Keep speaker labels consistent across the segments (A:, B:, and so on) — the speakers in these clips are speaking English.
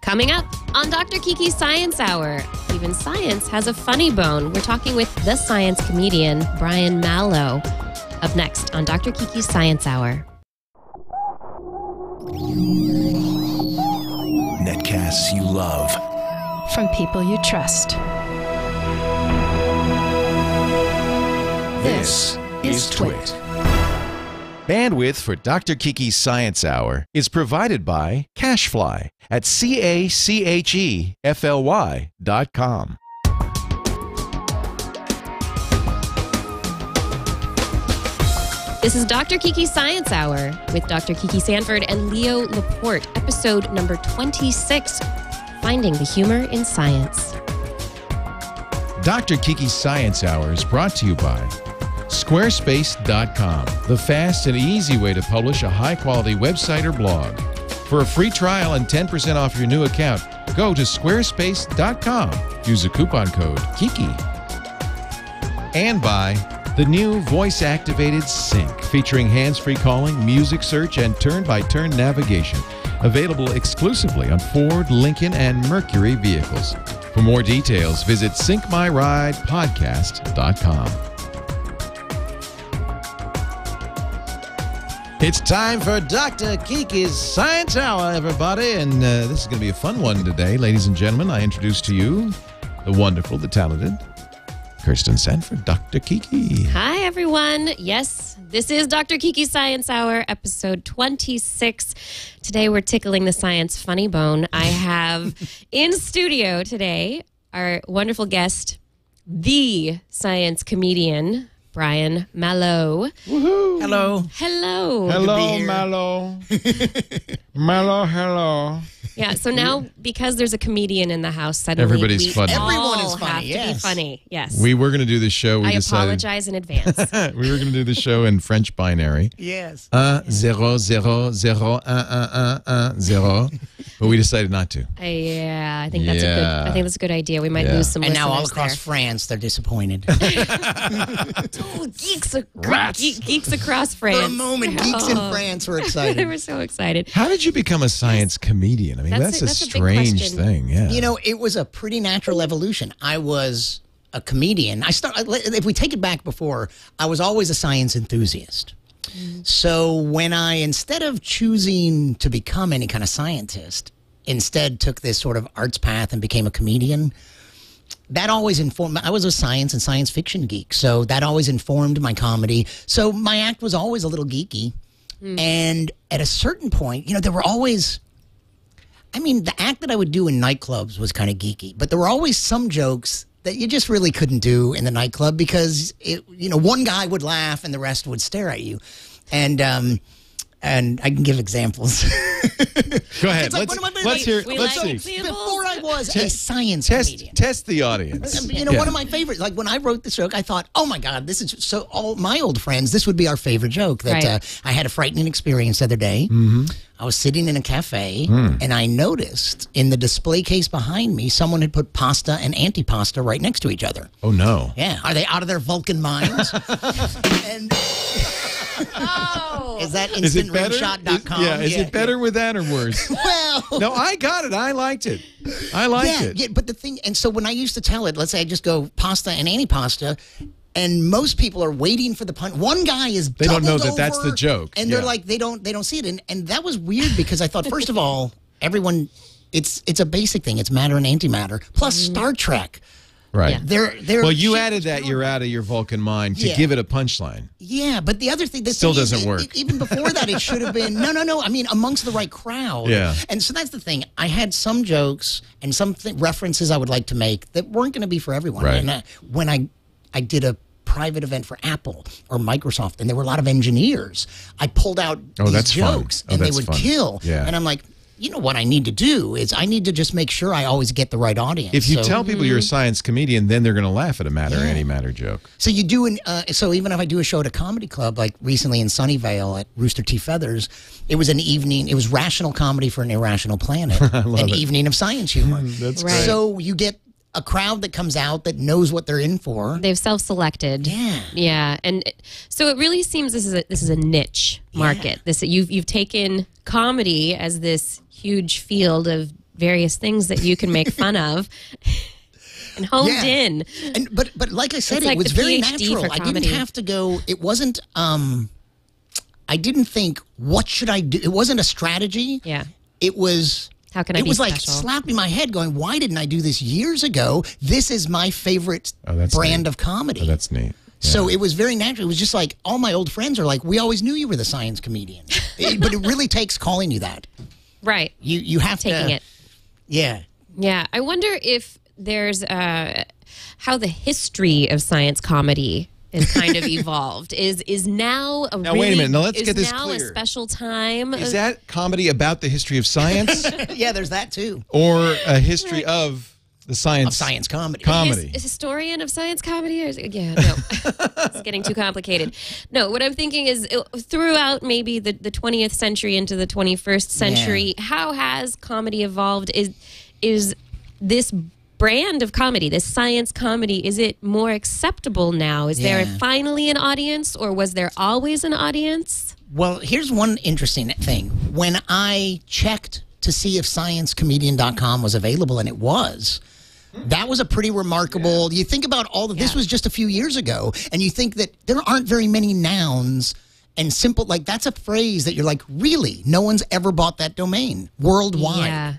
A: Coming up on Dr. Kiki's Science Hour, even science has a funny bone. We're talking with the science comedian, Brian Malow. Up next on Dr. Kiki's Science Hour.
B: Netcasts you love.
C: From people you trust.
B: This is Twit.
D: Bandwidth for Dr. Kiki's Science Hour is provided by Cachefly at CACHEFLY.com.
A: This is Dr. Kiki's Science Hour with Dr. Kiki Sanford and Leo Laporte, episode number 26, Finding the Humor in Science.
D: Dr. Kiki's Science Hour is brought to you by Squarespace.com, the fast and easy way to publish a high-quality website or blog. For a free trial and 10% off your new account, go to Squarespace.com. Use the coupon code KIKI. And by the new voice-activated Sync, featuring hands-free calling, music search, and turn-by-turn navigation. Available exclusively on Ford, Lincoln, and Mercury vehicles. For more details, visit syncmyridepodcast.com. It's time for Dr. Kiki's Science Hour, everybody, and this is going to be a fun one today. Ladies and gentlemen, I introduce to you the wonderful, the talented Kirsten Sanford, Dr. Kiki.
A: Hi, everyone. Yes, this is Dr. Kiki's Science Hour, episode 26. Today, we're tickling the science funny bone. I have in studio today our wonderful guest, the science comedian, Brian Malow.
D: Woohoo!
E: Hello.
A: Hello.
D: Hello, Mallow. Mallow, hello.
A: Yeah, so now, because there's a comedian in the house, suddenly
D: Everybody's funny.
E: Everyone is
A: all
E: funny,
A: have to
E: yes.
A: be funny. Yes.
D: We were going to do this show.
A: I apologize in advance.
D: We were going to do the show in French binary.
E: Yes.
D: 0, 0, 0, 0. But we decided not to.
A: I think that's a good idea. We might lose some
E: And now all
A: listeners
E: across
A: there.
E: France, they're disappointed.
A: Geeks across France.
E: For a moment, geeks in France were
A: They
E: excited.
A: were so excited.
D: How did you become a science comedian? I mean, that's a
A: that's a big
D: strange
A: question.
D: thing. Yeah.
E: You know, it was a pretty natural evolution. I was a comedian. If we take it back before, I was always a science enthusiast. So when I, instead of choosing to become any kind of scientist, instead took this sort of arts path and became a comedian, that always informed. I was a science and science fiction geek, so that always informed my comedy. So my act was always a little geeky. And at a certain point, you know, there were always, I mean, the act that I would do in nightclubs was kind of geeky, but there were always some jokes that you just really couldn't do in the nightclub because, one guy would laugh and the rest would stare at you. And I can give examples.
D: Go ahead.
E: It's like
D: Let's hear.
A: We
D: Let's
A: like
D: see.
A: examples.
E: Before I was a science comedian.
D: Test the audience.
E: One of my favorites, like when I wrote this joke, I thought, oh my God, this is so, all my old friends, this would be our favorite joke. That
A: Right.
E: I had a frightening experience the other day. I was sitting in a cafe and I noticed in the display case behind me, someone had put pasta and antipasta right next to each other.
D: Oh, no.
E: Yeah. Are they out of their Vulcan minds? And is that
D: Is it better?
E: instantrimshot.com?
D: Is it better with that or worse?
E: Well,
D: No, I got it. I liked it. I liked it.
E: Yeah, but the thing, and so when I used to tell it, let's say I just go pasta and antipasta, and most people are waiting for the pun. One guy is
D: They don't know
E: doubled
D: that that's
E: over,
D: the joke.
E: and they're
D: Yeah.
E: like they don't see it, and that was weird because I thought first of all everyone, it's a basic thing. It's matter and antimatter plus Star Trek.
D: Right.
A: Yeah.
E: They're
D: Well, you added that you're out of your Vulcan mind to
E: Yeah.
D: give it a punchline.
E: Yeah, but the other thing that
D: Still doesn't work.
E: Even before that, it should have been no. I mean, amongst the right crowd.
D: Yeah.
E: And so that's the thing. I had some jokes and some references I would like to make that weren't going to be for everyone.
D: Right.
E: And when I did a private event for Apple or Microsoft, and there were a lot of engineers, I pulled out these
D: that's fun.
E: jokes,
D: Oh,
E: and they
D: that's
E: would
D: fun.
E: kill.
D: Yeah.
E: And I'm like, you know what I need to do is I need to just make sure I always get the right audience.
D: If you
E: So-
D: tell people you're a science comedian, then they're going to laugh at a matter or antimatter joke.
E: So you do, so even if I do a show at a comedy club, like recently in Sunnyvale at Rooster T. Feathers, it was an evening, it was rational comedy for an irrational planet, an evening of science humor.
D: That's
A: Right.
E: So you get a crowd that comes out that knows what they're in for.
A: They've self-selected.
E: Yeah.
A: Yeah, and so it really seems this is a niche market. This you've taken comedy as this huge field of various things that you can make fun of. And honed in.
E: And but like I said,
A: It's
E: it
A: like
E: was
A: the
E: very
A: PhD
E: natural.
A: for
E: I
A: comedy.
E: didn't have to go. It wasn't. I didn't think, what should I do? It wasn't a strategy.
A: Yeah.
E: It was.
A: How can I
E: It
A: be
E: was like
A: special?
E: slapping my head, going, "Why didn't I do this years ago? This is my favorite
D: that's
E: brand
D: neat.
E: of comedy."
D: Oh, that's neat.
E: So it was very natural. It was just like all my old friends are like, "We always knew you were the science comedian," but it really takes calling you that.
A: Right.
E: You have
A: Taking
E: to.
A: it.
E: Yeah.
A: Yeah. I wonder if there's how the history of science comedy is kind of evolved. Is now a
D: Now,
A: really,
D: wait a minute. Now, let's
A: is
D: get this
A: now
D: clear.
A: a special time.
D: Is that comedy about the history of science
E: Yeah, there's that too.
D: or a history of the science?
E: Of science comedy.
A: Historian of science comedy? Or, yeah, no. It's getting too complicated. No, what I'm thinking is throughout maybe the 20th century into the 21st century, how has comedy evolved? Is this brand of comedy, this science comedy, is it more acceptable now? Is there finally an audience, or was there always an audience?
E: Well, here's one interesting thing. When I checked to see if sciencecomedian.com was available, and it was, that was a pretty remarkable. You think about all this was just a few years ago, and you think that there aren't very many nouns and simple, like that's a phrase that you're like, really? No one's ever bought that domain worldwide.
A: Yeah.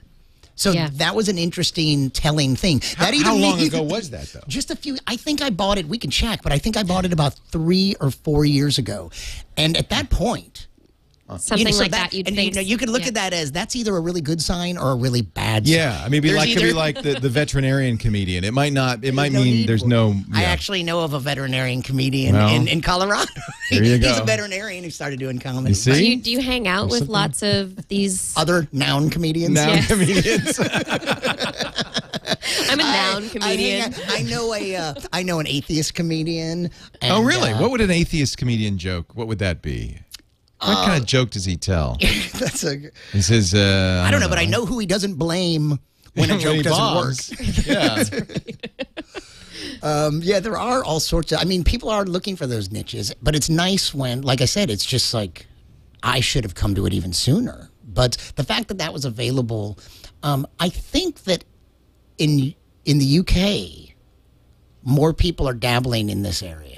E: So that was an interesting, telling thing.
D: How long ago was that, though?
E: Just a few. I think I bought it. We can check, but I think I bought it about 3 or 4 years ago. And at that point,
A: Something like that, you'd
E: and
A: think.
E: you could look at that as that's either a really good sign or a really bad sign.
D: Yeah, I mean, could be like the veterinarian comedian. It might not. It might mean there's no.
E: I actually know of a veterinarian comedian in Colorado.
D: There you go.
E: He's a veterinarian who started doing comedy.
D: You see?
A: Do you hang out with lots of these
E: Other noun comedians?
D: Noun comedians.
A: I'm a noun comedian.
E: I know an atheist comedian.
D: Oh,
E: and,
D: really? What would an atheist comedian joke? What would that be? What kind of joke does he tell?
E: That's a.
D: He says,
E: I don't know, but I know who he doesn't blame when a
D: When
E: joke
D: he
E: doesn't
D: bombs.
E: work.
D: Yeah.
E: There are all sorts of. I mean, people are looking for those niches, but it's nice when, like I said, it's just like I should have come to it even sooner. But the fact that that was available, I think that in the UK, more people are dabbling in this area.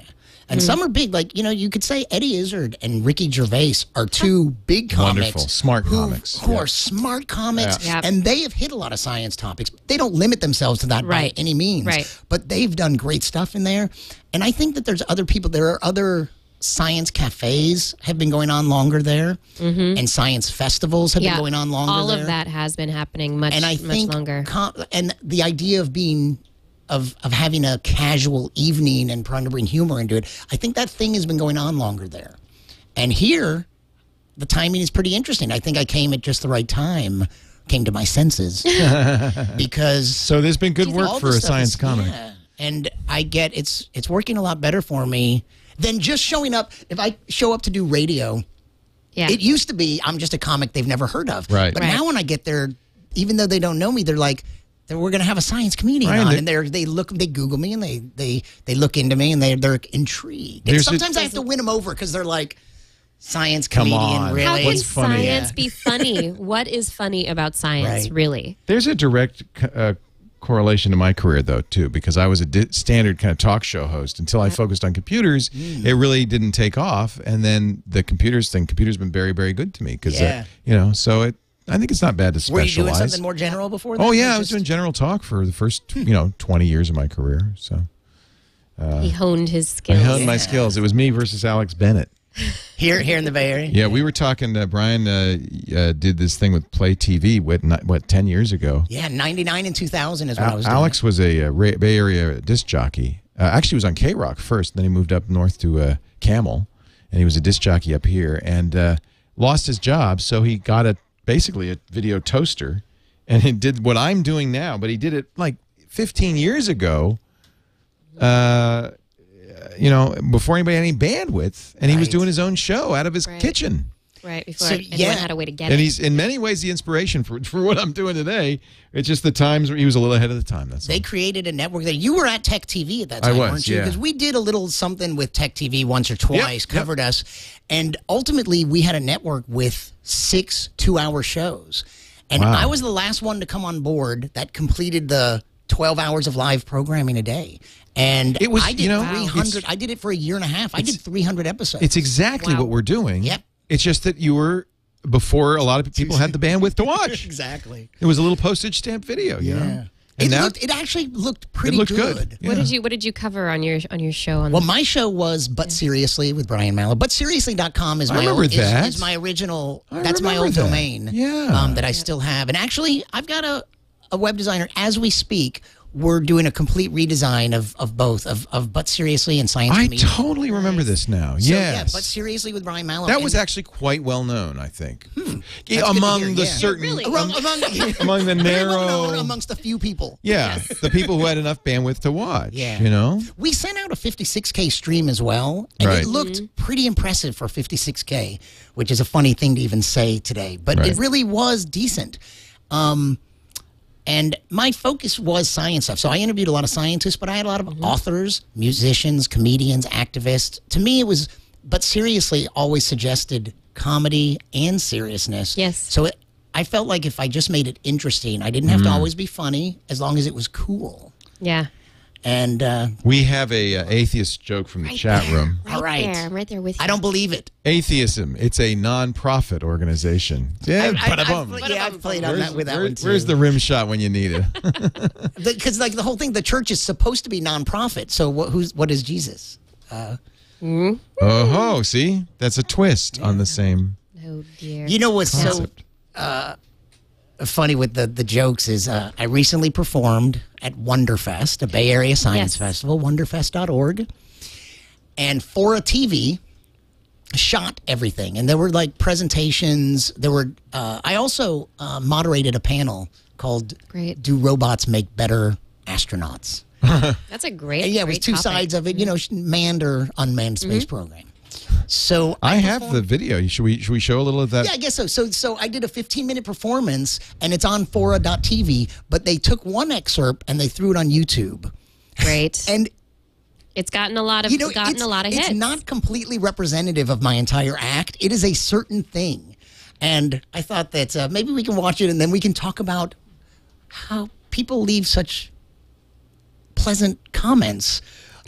E: And some are big, like, you could say Eddie Izzard and Ricky Gervais are two big comics.
D: Wonderful, smart comics.
E: Who are smart comics,
A: Yeah. Yep.
E: and they have hit a lot of science topics. They don't limit themselves to that by any means.
A: Right.
E: But they've done great stuff in there. And I think that there's other people, there are other science cafes have been going on longer there, and science festivals have been going on longer
A: all
E: there.
A: of that has been happening much,
E: And I
A: much
E: think
A: longer.
E: And the idea of being of having a casual evening and trying to bring humor into it, I think that thing has been going on longer there. And here, the timing is pretty interesting. I think I came at just the right time, came to my senses, because
D: So there's been good
E: all
D: work for
E: this
D: a
E: stuff
D: science
E: is-
D: comic.
E: yeah. And I get it's working a lot better for me than just showing up. If I show up to do radio, it used to be I'm just a comic they've never heard of.
D: Right.
E: But
A: Right.
E: now when I get there, even though they don't know me, they're like, we're going to have a science comedian
D: Right,
E: on,
D: and
E: and they Google me and they look into me and they're intrigued. And
D: There's
E: sometimes I have to win them over because they're like, science
D: Come
E: comedian,
D: on.
E: really?
A: How can
D: What's funny?
A: science be funny? What is funny about science,
E: Right.
A: really?
D: There's a direct correlation to my career, though, too, because I was a standard kind of talk show host until I focused on computers. It really didn't take off, and then the computers been very, very good to me because so I think it's not bad to specialize.
E: Were you doing something more general before that?
D: Oh yeah,
E: Or
D: I was
E: just-
D: doing general talk for the first 20 years of my career. So
A: He honed his
D: I
A: skills.
D: honed my skills. It was me versus Alex Bennett.
E: here in the Bay Area.
D: Yeah, we were talking. Brian did this thing with Play TV. What 10 years ago?
E: Yeah, 99 and 2000 is when I was doing
D: Alex was a Bay Area disc jockey. Actually, he was on K-Rock first. Then he moved up north to Camel, and he was a disc jockey up here. And lost his job, so he got basically a video toaster, and he did what I'm doing now. But he did it like 15 years ago. Before anybody had any bandwidth, and he was
E: Right.
D: doing his own show out of his
A: Right.
D: kitchen.
A: Right, before
E: So,
A: anyone
E: yeah.
A: had a way to get
D: And
A: it.
D: he's in many ways the inspiration for what I'm doing today. It's just the times where he was a little ahead of the time. That's all.
E: They created a network there. You were at Tech TV at that
D: I
E: time,
D: was,
E: weren't you?
D: yeah.
E: Because we did a little something with Tech TV once or twice,
D: Yep.
E: covered us. And ultimately, we had a network with 6 two-hour shows. And
D: Wow.
E: I was the last one to come on board that completed the 12 hours of live programming a day. And
D: It was,
E: I did
D: you know,
E: 300. I did it for a year and a half. I did 300 episodes.
D: It's exactly what we're doing.
E: Yep.
D: It's just that you were before a lot of people had the bandwidth to watch.
E: Exactly.
D: It was a little postage stamp video, you know. And now
E: It actually looked pretty
D: good. Yeah.
A: What did you cover on your show?
E: Well, my show was But Seriously with Brian Malow. ButSeriously.com is
D: I
E: my
D: remember that.
E: is my original.
D: I
E: That's my
D: remember
E: old
D: that.
E: domain.
D: Yeah.
E: That I still have. And actually, I've got a web designer as we speak. We're doing a complete redesign of both of But Seriously and Science
D: I
E: Comedian.
D: totally remember this now.
E: So,
D: Yes.
E: yeah, But Seriously with Brian Malow.
D: That was actually quite well known, I think.
E: That's good to
D: Among
E: hear,
D: the
E: yeah.
D: certain,
A: Really?
E: among
D: among the
E: very well
D: narrow,
E: known amongst a few people.
D: yeah, the people who had enough bandwidth to watch.
E: Yeah.
D: You know.
E: We sent out a 56K stream as well, and
D: Right.
E: it looked pretty impressive for 56K, which is a funny thing to even say today, but
D: Right.
E: it really was decent. And my focus was science stuff. So I interviewed a lot of scientists, but I had a lot of authors, musicians, comedians, activists. To me, it was, But Seriously always suggested comedy and seriousness.
A: Yes.
E: So I felt like if I just made it interesting, I didn't have to always be funny as long as it was cool.
A: Yeah.
E: And
D: We have a atheist joke from the chat room.
E: all right.
A: There, I'm right there with you.
E: I don't believe it.
D: Atheism. It's a non-profit organization. Yeah, ba-da-bum.
E: I've played on that with that one too.
D: Where's the rim shot when you need it?
E: Because like the whole thing, the church is supposed to be nonprofit. So what is Jesus?
D: Oh, see? That's a twist on the same
A: Oh dear.
E: You know what's
D: concept.
E: so funny with the jokes is I recently performed at Wonderfest, a Bay Area science
A: Yes.
E: festival, wonderfest.org, and For a TV shot everything, and there were like presentations. There were I also moderated a panel called
A: Great.
E: "Do Robots Make Better Astronauts?"
A: That's a great.
E: Yeah, it was
A: great
E: two
A: topic.
E: sides of it, you know, manned or unmanned space program. So
D: I have
E: performed-
D: the video. Should we show a little of that?
E: Yeah, I guess so. So I did a 15-minute performance, and it's on Fora.tv, but they took one excerpt and they threw it on YouTube.
A: Great.
E: And
A: It's gotten a lot of
E: it's
A: hits.
E: It's not completely representative of my entire act. It is a certain thing. And I thought that maybe we can watch it and then we can talk about how people leave such pleasant comments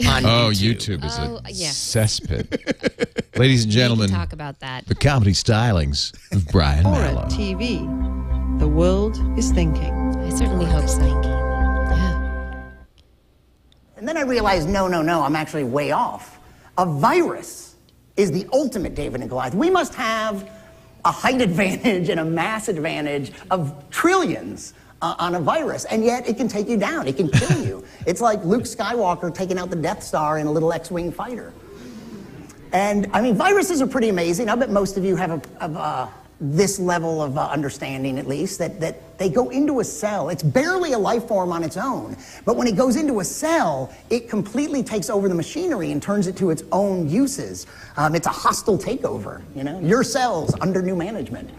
E: on
D: Oh,
E: YouTube.
D: YouTube is
A: Oh,
D: a
A: yeah.
D: cesspit. Ladies and
A: We
D: gentlemen,
A: can talk about that.
D: the comedy stylings of Brian
F: Fora
D: Malow.
F: TV. The world is thinking.
A: I certainly hope so. Yeah.
G: And then I realized, no, I'm actually way off. A virus is the ultimate David and Goliath. We must have a height advantage and a mass advantage of trillions on a virus, and yet it can take you down. It can kill you. It's like Luke Skywalker taking out the Death Star in a little X-Wing fighter. And, I mean, viruses are pretty amazing. I bet most of you have this level of understanding, at least, that they go into a cell. It's barely a life form on its own. But when it goes into a cell, it completely takes over the machinery and turns it to its own uses. It's a hostile takeover, you know? Your cells under new management.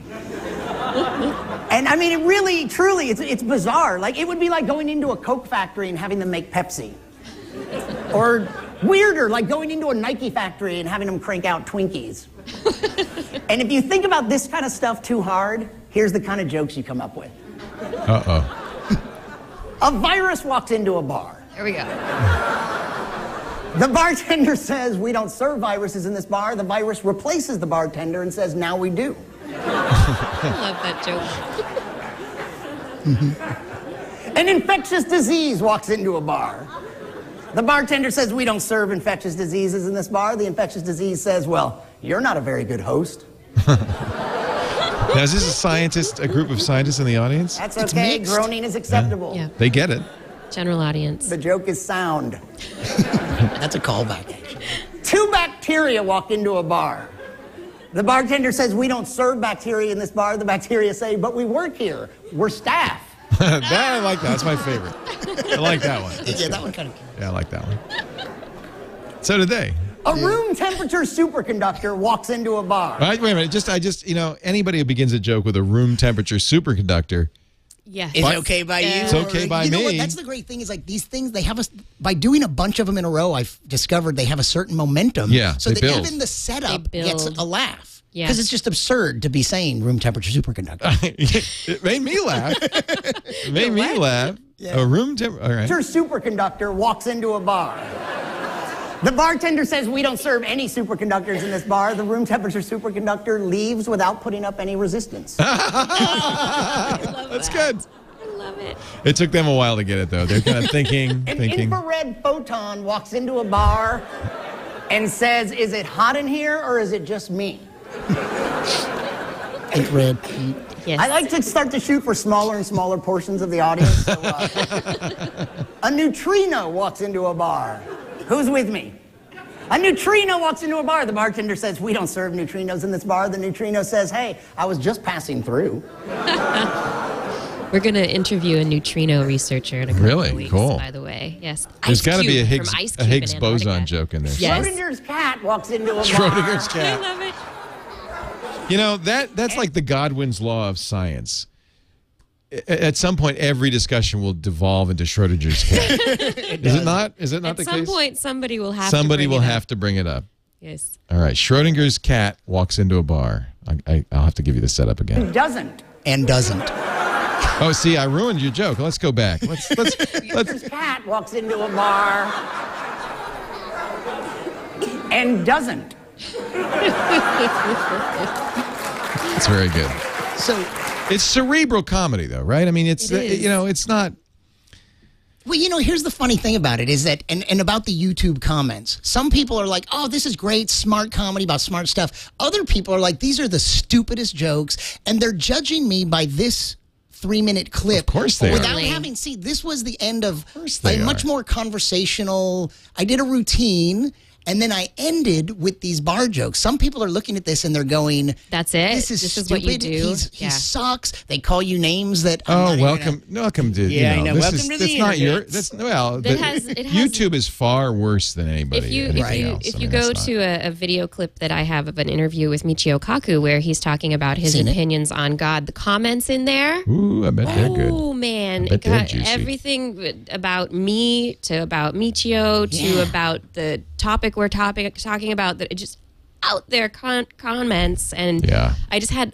G: And, I mean, it really, truly, it's bizarre. Like, it would be like going into a Coke factory and having them make Pepsi. Or weirder, like going into a Nike factory and having them crank out Twinkies. And if you think about this kind of stuff too hard, here's the kind of jokes you come up with.
D: Uh-oh.
G: A virus walks into a bar.
A: There we go.
G: The bartender says, "We don't serve viruses in this bar." The virus replaces the bartender and says, "Now we do."
A: I love that joke.
G: An infectious disease walks into a bar. The bartender says, "We don't serve infectious diseases in this bar." The infectious disease says, "Well, you're not a very good host."
D: Now, is this a group of scientists in the audience?
G: That's
E: It's
G: okay.
E: mixed.
G: Groaning is acceptable.
A: Yeah.
D: They get it.
A: General audience.
G: The joke is sound.
E: That's a callback, actually.
G: Two bacteria walk into a bar. The bartender says, "We don't serve bacteria in this bar." The bacteria say, "But we work here. We're staff."
D: I like that. That's my favorite. I like that one.
E: Yeah, that one kind of...
D: Yeah, I like that one. So did they.
G: A room temperature superconductor walks into a bar.
D: Wait a minute. I just, anybody who begins a joke with a room temperature superconductor,
A: Yeah.
E: Is it okay by you?
D: It's okay by
E: you know
D: me.
E: What? That's the great thing is like these things, they have by doing a bunch of them in a row, I've discovered they have a certain momentum.
D: Yeah,
E: So
D: they
E: that
D: build.
E: even the setup
A: They
E: gets
A: build.
E: a laugh.
A: Yeah.
E: Because it's just absurd to be saying room temperature superconductor.
D: It made me laugh. It made me laugh.
E: Yeah.
D: A room temperature. All right.
G: Superconductor walks into a bar. The bartender says, we don't serve any superconductors in this bar. The room temperature superconductor leaves without putting up any resistance.
D: That's good.
A: I love it.
D: It took them a while to get it, though. They're kind of thinking.
G: An infrared photon walks into a bar and says, is it hot in here or is it just me?
E: Infrared.
A: Yes.
G: I like to start to shoot for smaller and smaller portions of the audience. So, a neutrino walks into a bar. Who's with me? A neutrino walks into a bar. The bartender says, we don't serve neutrinos in this bar. The neutrino says, hey, I was just passing through.
A: We're going to interview a neutrino researcher in a couple of weeks,
D: Cool.
A: by the way. Yes.
D: There's got to be a
A: Higgs
D: Higgs boson joke in there.
A: Yes.
G: Schrodinger's cat walks into a bar.
D: Schrodinger's
A: I
D: cat.
A: love it.
D: You know, that's like the Godwin's law of science. At some point, every discussion will devolve into Schrodinger's cat. Is it not? Is it not the case?
A: At some point, somebody will have
D: Somebody
A: to
D: will
A: bring it
D: have
A: up.
D: to bring it up.
A: Yes.
D: All right. Schrodinger's cat walks into a bar. I'll have to give you the setup again.
G: Doesn't.
E: And doesn't.
D: Oh, see, I ruined your joke. Let's go back. Let's.
G: Schrodinger's cat walks into a bar and doesn't.
D: It's very good.
E: So,
D: It's cerebral comedy, though, right? I mean, it's
A: It is.
D: it's not.
E: well, here's the funny thing about it is that, and about the YouTube comments, some people are like, oh, this is great, smart comedy about smart stuff. Other people are like, these are the stupidest jokes, and they're judging me by this 3-minute clip.
D: Of course they are.
E: Without having seen, this was the end of
D: they
E: a
D: are.
E: much more conversational, I did a routine, and then I ended with these bar jokes. Some people are looking at this and they're going,
A: That's it.
E: this is
A: This
E: stupid.
A: is what you do.
E: He sucks. They call you names that I'm
D: Oh,
E: not even
D: welcome to
E: Yeah, I know.
D: This
E: Welcome
D: is,
E: to
D: that's
E: the
D: not your.
E: internet.
D: That's well.
A: It has-
D: YouTube is far worse than anybody. anything else.
A: If
D: I
A: you
D: mean,
A: go
D: that's
A: to a video clip that I have of an interview with Michio Kaku where he's talking about his
E: Seen it.
A: opinions on God, the comments in there.
D: Ooh, I bet they're good.
A: Oh man,
D: I bet they're
A: God,
D: juicy.
A: everything about me to about Michio to
E: Yeah.
A: about the topic we're talking about, that it just out there comments, and
D: Yeah.
A: I just had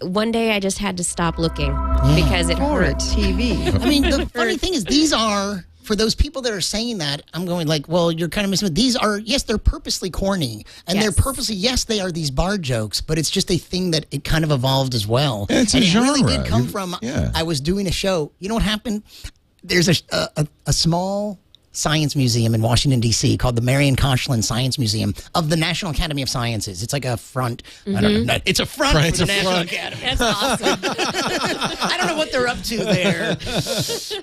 A: to stop looking because it
F: Or
A: hurt.
F: TV.
E: I mean, the funny thing is, these are, for those people that are saying that, I'm going like, well, you're kind of missing it. These are, yes, they're purposely corny. And
A: Yes.
E: they're purposely, yes, they are these bar jokes, but it's just a thing that it kind of evolved as well.
D: It's a
E: and it really
D: genre.
E: did come from,
D: Yeah.
E: I was doing a show. You know what happened? There's a small science museum in Washington, D.C. called the Marion Koshland Science Museum of the National Academy of Sciences. It's like a front. I don't know. It's a front
D: Right,
E: for
D: it's
E: the
D: a
E: National
D: front.
E: Academy.
A: That's awesome.
E: I don't know what they're up to there,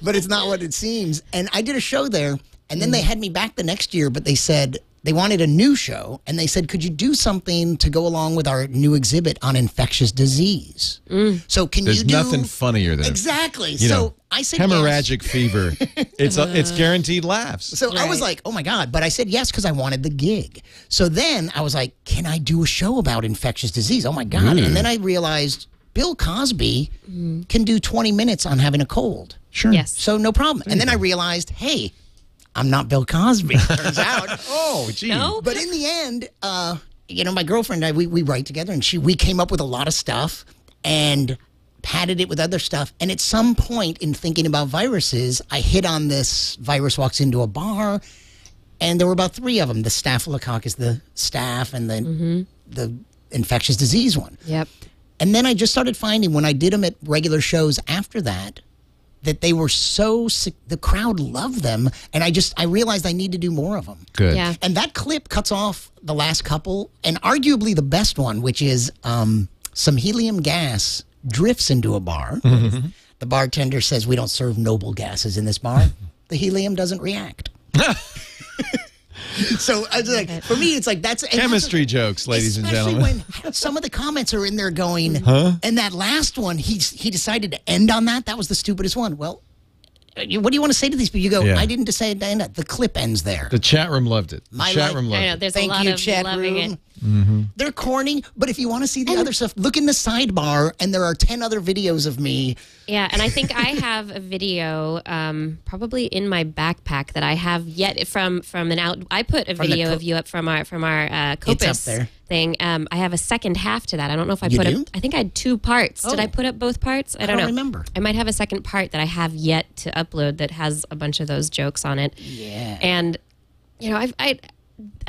E: but it's not what it seems. And I did a show there, and then they had me back the next year, but they said they wanted a new show, and they said, could you do something to go along with our new exhibit on infectious disease? So can
D: There's
E: you do...
D: nothing funnier than
E: Exactly.
D: you
E: So
D: know,
E: I said
D: hemorrhagic
E: yes.
D: fever. It's guaranteed laughs.
E: So I was like, oh my God. But I said yes because I wanted the gig. So then I was like, can I do a show about infectious disease? Oh my God. And then I realized Bill Cosby can do 20 minutes on having a cold.
D: Sure.
A: Yes.
E: So no problem. And then I realized, hey, I'm not Bill Cosby, turns out.
D: Oh, gee.
A: No?
E: But in the end, my girlfriend and I, we write together, and we came up with a lot of stuff and padded it with other stuff. And at some point in thinking about viruses, I hit on this virus walks into a bar, and there were about 3 of them. The Staphylococcus, the staph, and the infectious disease one.
A: Yep.
E: And then I just started finding when I did them at regular shows after that they were so sick, the crowd loved them, and I realized I need to do more of them.
D: Good.
A: Yeah.
E: And that clip cuts off the last couple, and arguably the best one, which is some helium gas drifts into a bar. The bartender says, we don't serve noble gases in this bar. The helium doesn't react. So I was like, for me, it's like that's
D: Chemistry jokes, ladies and gentlemen.
E: Especially when some of the comments are in there going, and that last one, he decided to end on that. That was the stupidest one. Well, what do you want to say to these people? You go,
D: Yeah.
E: I didn't decide to end it. The clip ends there.
D: The chat room loved it.
E: My
D: chat
E: life-
D: room
A: I know.
D: loved it.
A: There's
E: Thank
A: a lot
E: you,
A: of
E: chat
A: loving
E: room.
A: it.
E: They're corny, but if you want to see the other stuff, look in the sidebar, and there are 10 other videos of me.
A: Yeah, and I think I have a video probably in my backpack that I have yet from an out. I put a video of you up from our Copus
E: It's up there.
A: thing. I have a second half to that. I don't know if I
E: You
A: put
E: do?
A: up. I think I had 2 parts. Did
E: Oh.
A: I put up both parts? I
E: don't
A: know.
E: remember.
A: I might have a second part that I have yet to upload that has a bunch of those jokes on it.
E: Yeah.
A: And you know, I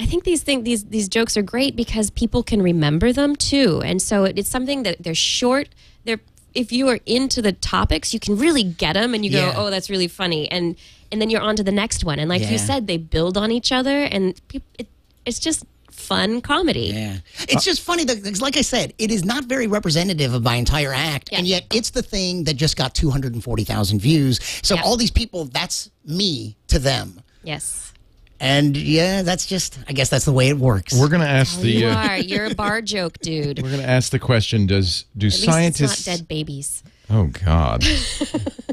A: think these jokes are great because people can remember them too, and so it's something that they're short. If you are into the topics, you can really get them, and you go,
E: Yeah.
A: "Oh, that's really funny," and then you're on to the next one. And like
E: Yeah.
A: you said, they build on each other, and it's just fun comedy.
E: Yeah. It's just funny that, 'cause like I said, it is not very representative of my entire act, and
A: Yeah.
E: yet it's the thing that just got 240,000 views. So
A: Yeah.
E: all these people, that's me to them.
A: Yes,
E: And yeah, that's just, I guess that's the way it works.
D: We're going to ask the.
A: you are. You're a bar joke dude.
D: We're going to ask the question: do
A: At least
D: scientists?
A: it's not dead babies.
D: Oh God!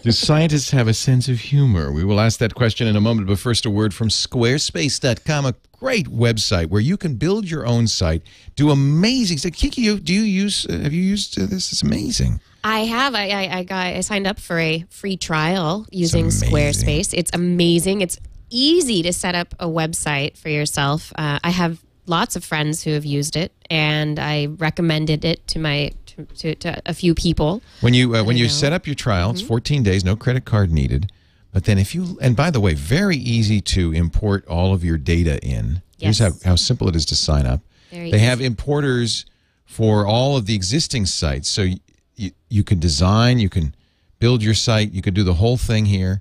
D: Do scientists have a sense of humor? We will ask that question in a moment. But first, a word from Squarespace.com, a great website where you can build your own site, do amazing. So, Kiki, have you used this? It's amazing.
A: I have. I signed up for a free trial using
D: amazing.
A: Squarespace. It's amazing. It's easy to set up a website for yourself. I have lots of friends who have used it, and I recommended it to a few people.
D: When you set up your trial, it's 14 days, no credit card needed. But then and by the way, very easy to import all of your data in.
A: Yes.
D: Here's how simple it is to sign up.
A: Very
D: They
A: easy.
D: have importers for all of the existing sites. So you can design, you can build your site, you can do the whole thing here.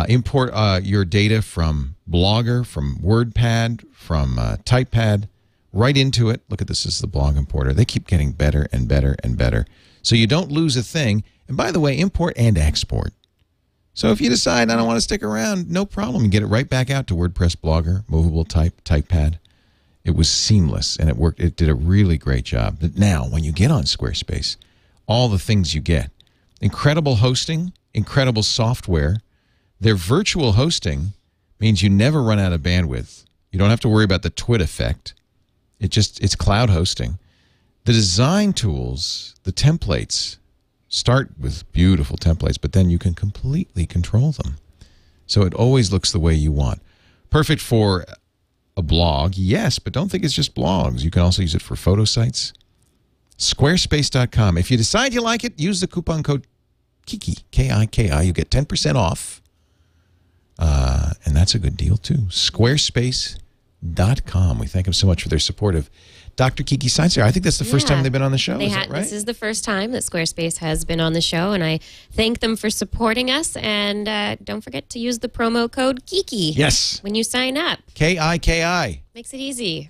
D: Import your data from Blogger, from WordPad, from TypePad, right into it. Look at this is the blog importer. They keep getting better and better and better. So you don't lose a thing. And by the way, import and export. So if you decide I don't want to stick around, no problem. You get it right back out to WordPress, Blogger, Movable Type, TypePad. It was seamless, and it worked. It did a really great job. But now, when you get on Squarespace, all the things you get. Incredible hosting, incredible software. Their virtual hosting means you never run out of bandwidth. You don't have to worry about the twit effect. It's cloud hosting. The design tools, the templates, start with beautiful templates, but then you can completely control them. So it always looks the way you want. Perfect for a blog, yes, but don't think it's just blogs. You can also use it for photo sites. Squarespace.com. If you decide you like it, use the coupon code KIKI, K-I-K-I. You get 10% off. And that's a good deal, too. Squarespace.com. We thank them so much for their support of Dr. Kiki Science Hour. I think that's the first time they've been on the show. Is that right?
A: This is the first time that Squarespace has been on the show, and I thank them for supporting us. And don't forget to use the promo code Kiki.
D: Yes.
A: When you sign up.
D: K-I-K-I.
A: Makes it easy.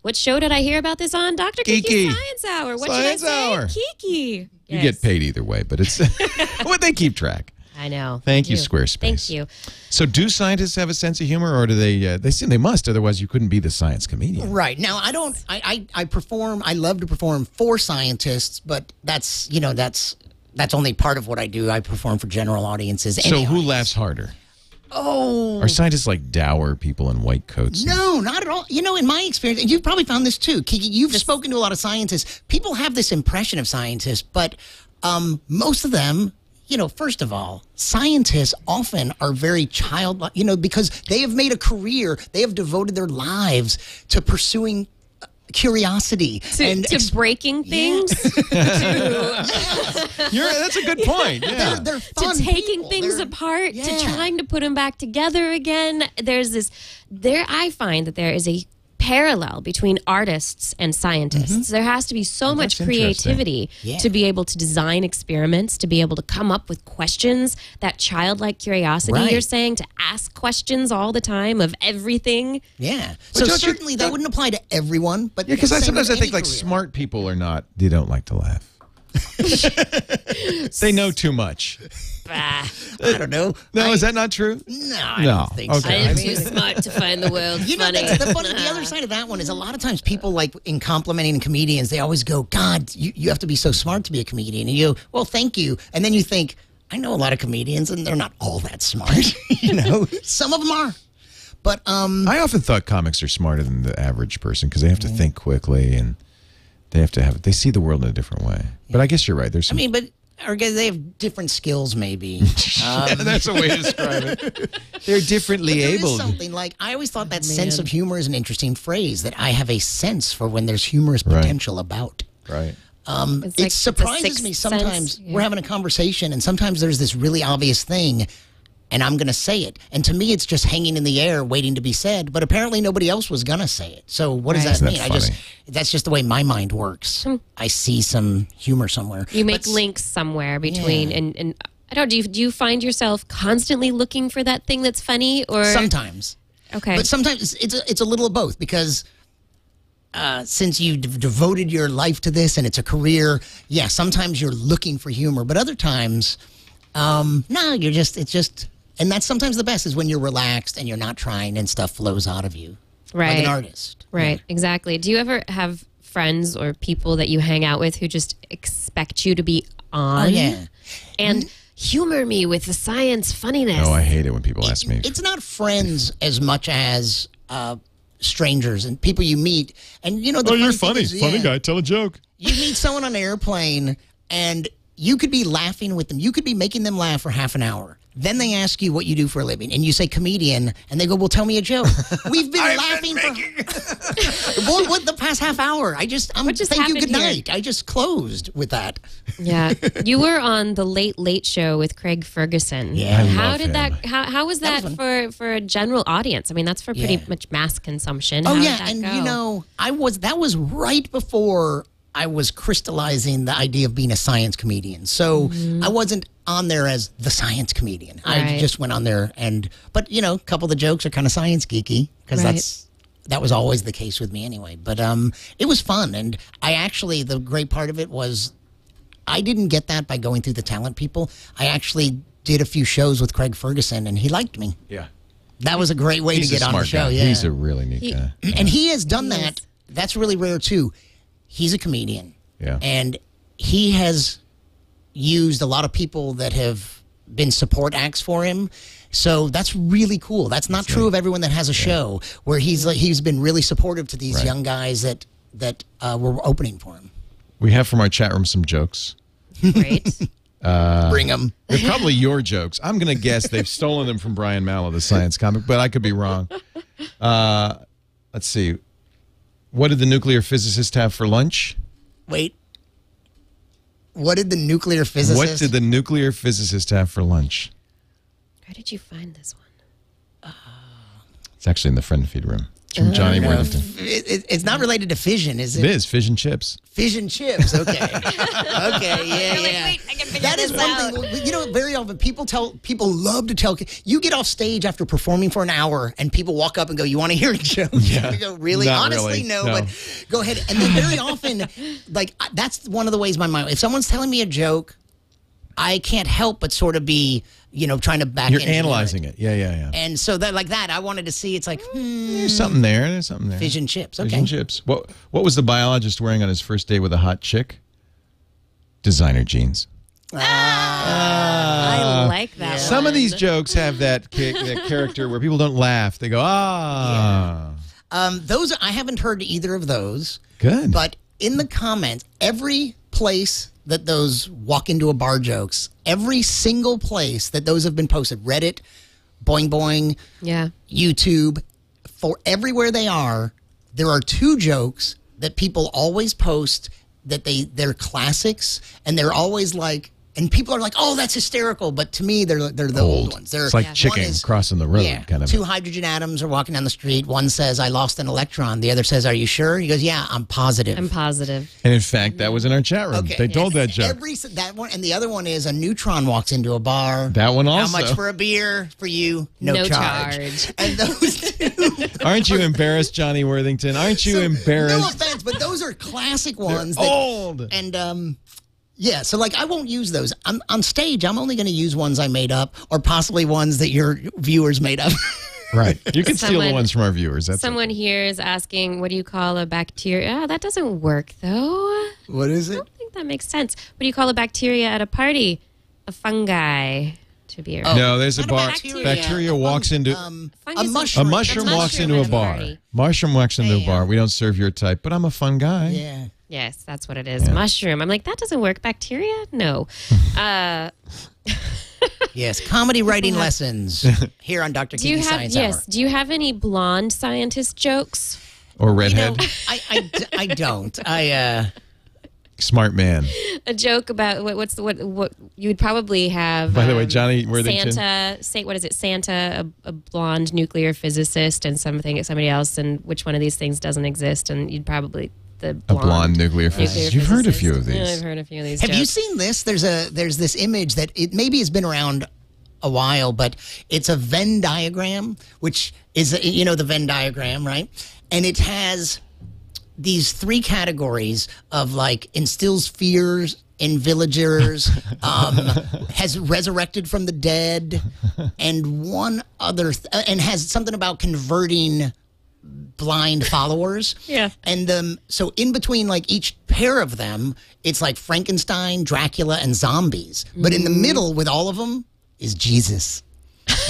A: What show did I hear about this on? Dr.
D: Kiki.
A: Kiki Science Hour. What
D: Science
A: should I say?
D: Hour.
A: Kiki.
D: You get paid either way, but it's what they keep track.
A: I know.
D: Thank you, Squarespace.
A: Thank you.
D: So do scientists have a sense of humor, or do they seem they must, otherwise you couldn't be the science comedian.
E: Right. Now, I love to perform for scientists, but that's only part of what I do. I perform for general audiences.
D: So who laughs harder?
E: Oh.
D: Are scientists like dour people in white coats?
E: No, not at all. In my experience, and you've probably found this too, Kiki, you've spoken to a lot of scientists. People have this impression of scientists, but most of them, first of all, scientists often are very childlike, because they have made a career, they have devoted their lives to pursuing curiosity
A: to breaking things.
D: That's a good point. Yeah.
E: They're fun
A: to taking
E: people.
A: things
E: They're-
A: apart,
E: yeah.
A: to trying to put them back together again. I find that there is a parallel between artists and scientists. There has to be so much
D: that's interesting.
A: creativity
E: Yeah.
A: to be able to design experiments, to be able to come up with questions, that childlike curiosity
E: Right.
A: you're saying, to ask questions all the time of everything.
E: Yeah.
D: But
E: So
D: don't you-
E: certainly that wouldn't apply to everyone, but
D: Yeah, because
E: same
D: sometimes
E: with
D: I think
E: any
D: like
E: career.
D: smart people are not. They don't like to laugh. They know too much.
A: Bah,
E: I don't know.
D: No, is that not true?
E: No, I
D: No.
E: don't think so.
D: Okay.
A: I am too smart to find the world funny.
E: The other side of that one is a lot of times people, like, in complimenting comedians, they always go, God, you have to be so smart to be a comedian. And you go, well, thank you. And then you think, I know a lot of comedians and they're not all that smart. Some of them are. But
D: I often thought comics are smarter than the average person because they have to think quickly and they see the world in a different way. But I guess you're right. There's some,
E: but Or they have different skills, maybe.
D: That's a way to describe it. They're differently
E: There
D: able.
E: is something like, I always thought that sense of humor is an interesting phrase, that I have a sense for when there's humorous potential about.
D: Right.
A: It's
E: It
A: like
E: surprises
A: the sixth
E: me sometimes.
A: sense. Yeah.
E: We're having a conversation, and sometimes there's this really obvious thing, and I'm going to say it. And to me, it's just hanging in the air, waiting to be said. But apparently, nobody else was going to say it. So what does that
A: Right.
E: mean?
D: That's funny.
E: That's just the way my mind works. I see some humor somewhere.
A: You make
E: But
A: links somewhere between,
E: Yeah.
A: and I don't. Do you find yourself constantly looking for that thing that's funny, or
E: sometimes.
A: Okay,
E: But sometimes it's a little of both, because since you devoted your life to this and it's a career, yeah, sometimes you're looking for humor, but other times, no, it's just, and that's sometimes the best, is when you're relaxed and you're not trying and stuff flows out of you.
A: right,
E: Like an artist.
A: right, exactly. Do you ever have friends or people that you hang out with who just expect you to be on?
E: Oh, yeah.
A: And humor me with the science funniness.
D: Oh, I hate it when people ask me.
E: It's not friends as much as strangers and people you meet. And, the
D: you're
E: funny thing is, yeah,
D: Tell a joke.
E: You meet someone on an airplane, and you could be laughing with them. You could be making them laugh for half an hour. Then they ask you what you do for a living, and you say comedian, and they go, "Well, tell me a joke." We've been laughing for what the past half hour. I'm
A: just
E: thank you,
A: happened
E: good
A: here?
E: night. I just closed with that.
A: Yeah, you were on the Late Show with Craig Ferguson.
E: Yeah. I
A: how
D: love
A: did
D: him.
A: that? How was that, for a general audience? I mean, that's for pretty
E: Yeah.
A: much mass consumption.
E: Oh
A: How
E: yeah,
A: did that
E: and
A: go?
E: that was right before I was crystallizing the idea of being a science comedian. So I wasn't on there as the science comedian. I
A: Right.
E: just went on there, but a couple of the jokes are kind of science geeky, because
A: Right.
E: that was always the case with me anyway. But it was fun, and the great part of it was I didn't get that by going through the talent people. I actually did a few shows with Craig Ferguson, and he liked me.
D: Yeah.
E: That was a great way
D: He's
E: to get
D: a
E: on the
D: smart
E: show.
D: guy.
E: Yeah,
D: He's a really neat guy.
E: and he has done
A: He
E: that.
A: is.
E: That's really rare too. He's a comedian.
D: Yeah.
E: And he has used a lot of people that have been support acts for him. So that's really cool. That's not true of everyone that has a show, where he's been really supportive to these
D: Right.
E: young guys that were opening for him.
D: We have from our chat room some jokes.
A: Great.
E: Bring them.
D: They're probably your jokes. I'm going to guess they've stolen them from Brian Malow, the science comic, but I could be wrong. Let's see. What did the nuclear physicist have for lunch?
E: Wait. What did the nuclear physicist?
D: What did the nuclear physicist have for lunch?
A: Where did you find this one?
D: It's actually in the friend feed room. It's from Johnny Worthington.
E: It's not related to fission, is it?
D: It is fish and chips.
E: Fish and chips. Okay. Okay. Yeah. Yeah.
A: wait, I can figure
E: That is
A: this
E: one
A: out.
E: thing. Very often people love to tell. You get off stage after performing for an hour, and people walk up and go, "You want to hear a joke?"
D: Yeah.
E: You go, "Really?
D: Not
E: Honestly,
D: really.
E: no,
D: No.
E: But go ahead." And then very often, that's one of the ways my mind. If someone's telling me a joke, I can't help but sort of be, trying to back.
D: You're
E: engineer
D: analyzing it. Yeah.
E: And so that, I wanted to see. It's like
D: There's something there. There's something there.
E: fish and chips.
D: Fish
E: Okay.
D: and chips. What was the biologist wearing on his first date with a hot chick? Designer jeans.
A: I like that one.
D: Some of these jokes have that character where people don't laugh. They go, ah.
E: Those I haven't heard either of those.
D: Good.
E: But in the comments, every place that those walk into a bar jokes, every single place that those have been posted, Reddit, Boing Boing,
A: Yeah.
E: YouTube, for everywhere they are, there are two jokes that people always post that they're classics, and they're always like, and people are like, "Oh, that's hysterical," but to me, they're the old ones.
D: It's like chicken
E: one is-
D: crossing the road,
E: Yeah,
D: kind of.
E: two hydrogen atoms are walking down the street. One says, "I lost an electron." The other says, "Are you sure?" He goes, "Yeah, I'm positive."
A: I'm positive.
D: And in fact, that was in our chat room.
E: Okay.
D: They told that joke.
E: That one, and the other one is a neutron walks into a bar.
D: That one
E: How
D: also.
E: much for a beer for you?
A: No
E: charge.
A: charge.
E: And those two.
D: Aren't you embarrassed, Johnny Worthington? Aren't you
E: So,
D: embarrassed?
E: No offense, but those are classic ones.
D: Old.
E: And yeah, so I won't use those. On stage, I'm only going to use ones I made up, or possibly ones that your viewers made up.
D: Right. You can steal the
A: Someone-
D: ones from our viewers. That's
A: Someone here is asking, what do you call a bacteria? Oh, that doesn't work, though.
E: What is
A: I
E: it?
A: don't think that makes sense. What do you call a bacteria at a party? A fungi, to be
D: No, there's a
E: Not
D: bar.
E: bacteria.
D: Bacteria walks into
E: a
A: Fungus is-
E: mushroom.
D: a mushroom walks into a
A: at a
D: bar.
A: party.
D: Mushroom walks into a
E: Damn.
D: bar. We don't serve your type, but I'm a fun guy.
E: Yeah.
A: Yes, that's what it is. Mushroom. I'm like, that doesn't work. Bacteria? No.
E: Yes, comedy writing lessons here on Dr. Kiki Science Hour.
A: Do you have any blonde scientist jokes?
D: Or redhead?
E: I don't.
D: Smart man.
A: A joke about what you would probably have.
D: By the way, Johnny Worthington.
A: Santa, a blonde nuclear physicist, and somebody else, and which one of these things doesn't exist? And you'd probably a
D: blonde nuclear physicist. You've heard a few of these.
A: Yeah, I've heard a few of these.
E: Have
A: jokes.
E: you seen this? There's this image that it maybe has been around a while, but it's a Venn diagram, which is the Venn diagram, right? And it has these 3 categories of like instills fears in villagers, has resurrected from the dead, and one other and has something about converting blind followers.
A: Yeah.
E: And so in between like each pair of them, it's like Frankenstein, Dracula, and zombies. But in the middle with all of them is Jesus.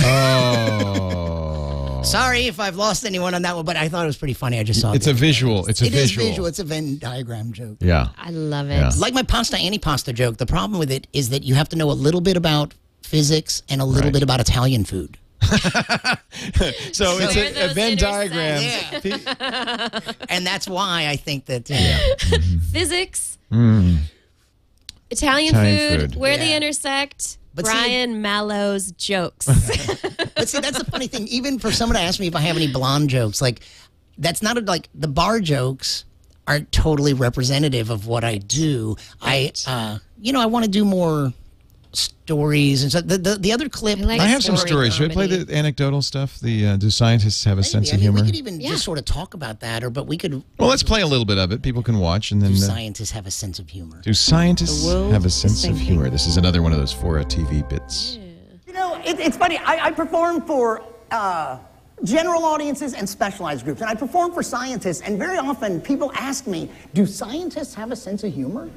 D: Oh.
E: Sorry if I've lost anyone on that one, but I thought it was pretty funny. I just saw
D: It's a visual. It's a visual.
E: It is visual. It's a Venn diagram joke.
D: Yeah.
A: I love it.
D: Yeah.
E: Like my pasta antipasta joke, the problem with it is that you have to know a little bit about physics and a little bit about Italian food.
D: So it's a Venn diagram.
E: Yeah. And that's why I think that
A: Physics, Italian food, where they intersect.
E: But
A: Brian Mallow's jokes.
E: But see, that's the funny thing. Even for someone to ask me if I have any blonde jokes, like that's not like the bar jokes aren't totally representative of what I do.
A: Right.
E: I want to do more stories and so the other clip.
D: I have some stories. Should I play the anecdotal stuff? Do scientists have a sense of humor?
E: We could even just sort of talk about that, but we could.
D: Well, let's play a little bit of it. People can watch, and then.
E: Do scientists have a sense of humor?
D: Do scientists have a sense of humor? This is another one of those for a TV bits.
G: It's funny. I perform for general audiences and specialized groups, and I perform for scientists. And very often, people ask me, "Do scientists have a sense of humor?"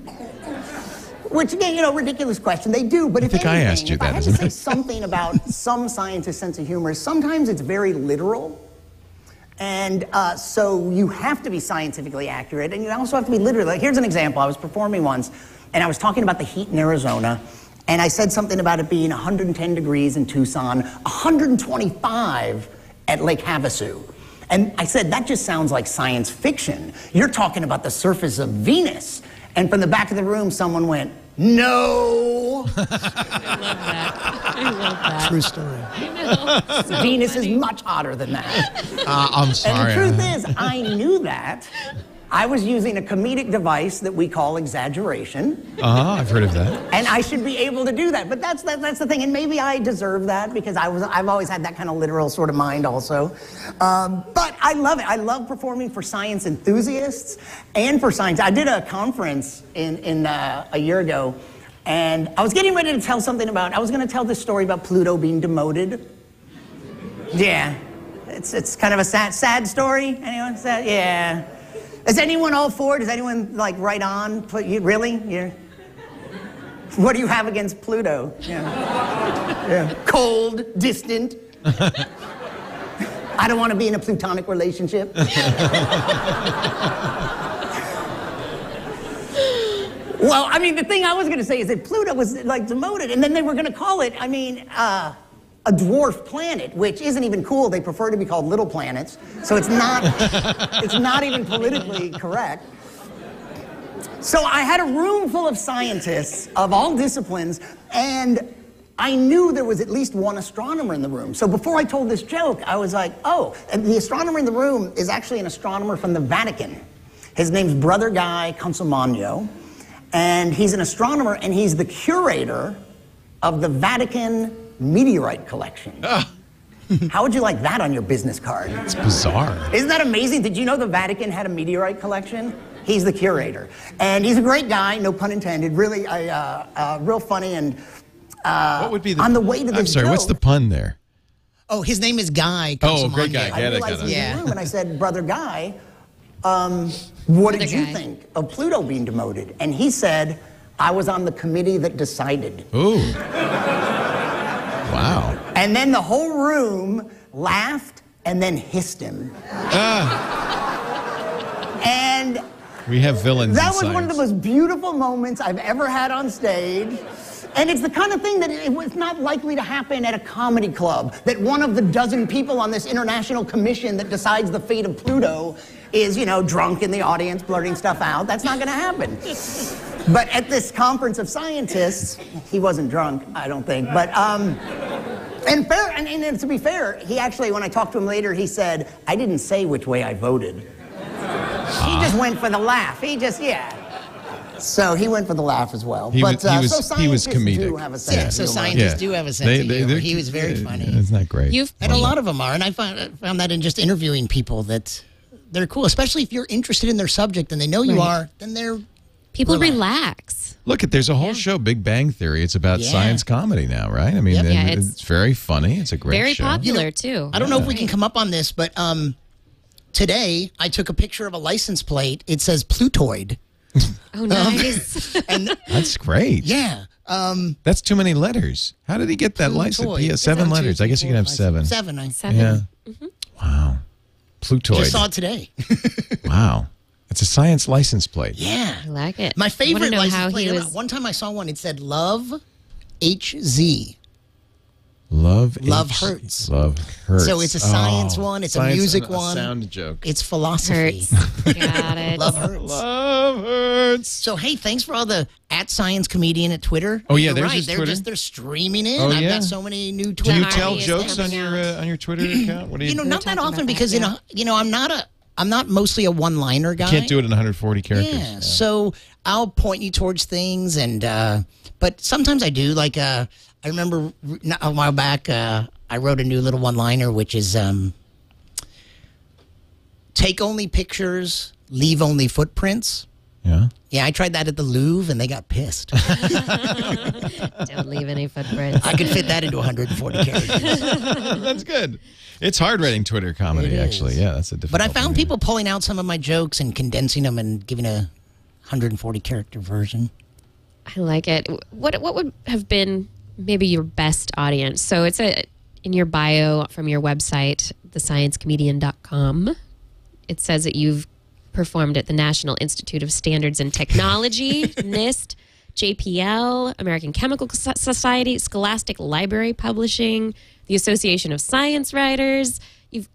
G: Which, again, ridiculous question. They do, but if anything,
D: I asked you
G: if
D: that,
G: I had to say something about some scientists' sense of humor, sometimes it's very literal. And so you have to be scientifically accurate, and you also have to be literal. Like, here's an example. I was performing once, and I was talking about the heat in Arizona, and I said something about it being 110 degrees in Tucson, 125 at Lake Havasu. And I said, that just sounds like science fiction. You're talking about the surface of Venus. And from the back of the room, someone went, "No."
A: I love that.
E: True story.
A: So
G: Venus
A: funny.
G: is much hotter than that.
D: I'm sorry.
G: And the truth is, I knew that. I was using a comedic device that we call exaggeration.
D: I've heard of that.
G: And I should be able to do that. But that's the thing. And maybe I deserve that because I've always had that kind of literal sort of mind also. But I love it. I love performing for science enthusiasts and for science. I did a conference in a year ago, and I was getting ready to tell something about, I was going to tell this story about Pluto being demoted. Yeah. It's kind of a sad story. Anyone? Sad? Yeah. Is anyone all for it? Is anyone like right on? Really? What do you have against Pluto? Yeah. Cold, distant. I don't want to be in a plutonic relationship. Well, I mean, the thing I was going to say is that Pluto was like demoted, and then they were going to call it, a dwarf planet, which isn't even cool. They prefer to be called little planets, so it's not even politically correct. So I had a room full of scientists of all disciplines, and I knew there was at least one astronomer in the room. So before I told this joke, I was like, oh, and the astronomer in the room is actually an astronomer from the Vatican. His name's Brother Guy Consolmagno, and he's an astronomer, and he's the curator of the Vatican meteorite collection. How would you like that on your business card?
D: It's bizarre.
G: Isn't that amazing? Did you know the Vatican had a meteorite collection? He's the curator. And he's a great guy, no pun intended, really real funny. And
D: what would be
G: on the way to this
D: I'm sorry,
G: joke,
D: what's the pun there?
E: Oh, his name is Guy.
D: Oh, great guy.
G: I realized he was in the room, and I said, Brother Guy, what did you think of Pluto being demoted? And he said, I was on the committee that decided.
D: Ooh. Wow.
G: And then the whole room laughed and then hissed him. And
D: We have villains.
G: That
D: in
G: was one of the
D: science.
G: most beautiful moments I've ever had on stage. And it's the kind of thing that it was not likely to happen at a comedy club, that one of the dozen people on this international commission that decides the fate of Pluto is, you know, drunk in the audience blurting stuff out. That's not going to happen. But at this conference of scientists, he wasn't drunk, I don't think. But, and to be fair, he actually, when I talked to him later, he said, I didn't say which way I voted. He just went for the laugh. He just, yeah. So he went for the laugh as well.
D: He was
G: scientists
D: comedic.
G: do have a sense
E: Yeah,
G: of
E: so
G: humor.
E: scientists do have a sense of humor. He was very funny.
D: Isn't that great?
E: And a lot of them are. And I found that in just interviewing people that they're cool, especially if you're interested in their subject and they know you are, then they're
A: People
E: relax.
D: Look, there's a whole show, Big Bang Theory. It's about science comedy now, right? I mean,
E: Yep.
A: Yeah,
D: it's very funny. It's a great
A: very
D: show.
A: popular, too.
E: I don't know if we can come up on this, but today I took a picture of a license plate. It says Plutoid.
A: Oh, nice.
E: And
D: That's great.
E: yeah.
D: That's too many letters. How did he get that license?
E: Plutoid.
D: He has 7
E: It's on
D: letters.
E: 2,
D: I guess you can have
E: 4, 5,
D: 7.
E: 7.
A: 7.
D: Yeah. Wow. Plutoid.
E: Just saw it today.
D: Wow. It's a science license plate.
E: Yeah.
A: I like it.
E: My
A: I
E: favorite
A: wanna know
E: license
A: how
E: plate.
A: he
E: ever.
A: was.
E: One time I saw one. It said Love HZ.
D: Love
E: Hurts.
D: Love hurts.
E: So it's a science one. It's a music
D: and
E: one.
D: sound joke.
E: It's philosophy.
A: Hurts. Got it.
E: Love hurts.
D: Love hurts.
E: So hey, thanks for all the @Science Comedian at Twitter.
D: Oh, yeah,
E: You're
D: there's
E: right.
D: his
E: They're
D: Twitter.
E: they're streaming in.
D: Oh,
E: I've
D: yeah?
E: got so many new
D: Do you
E: Twitter.
D: tell
A: Army is
D: jokes on
A: coming
D: your Twitter account? What do you?
E: Not that
A: talking
E: often
A: about
E: because
A: that,
E: I'm not mostly a one-liner guy.
D: Can't do it in 140 characters.
E: Yeah, so I'll point you towards things, and but sometimes I do. Like I remember a while back, I wrote a new little one-liner, which is take only pictures, leave only footprints.
D: Yeah.
E: Yeah, I tried that at the Louvre, and they got pissed.
A: Don't leave any footprints.
E: I could fit that into 140 characters.
D: That's good. It's hard writing Twitter comedy,
E: It
D: actually.
E: is.
D: Yeah, that's a difficult
E: But I found
D: thing.
E: people pulling out some of my jokes and condensing them and giving a 140 character version.
A: I like it. What would have been maybe your best audience? So it's in your bio from your website, thesciencecomedian.com. It says that you've performed at the National Institute of Standards and Technology, NIST, JPL, American Chemical Society, Scholastic Library Publishing, the Association of Science Writers. You've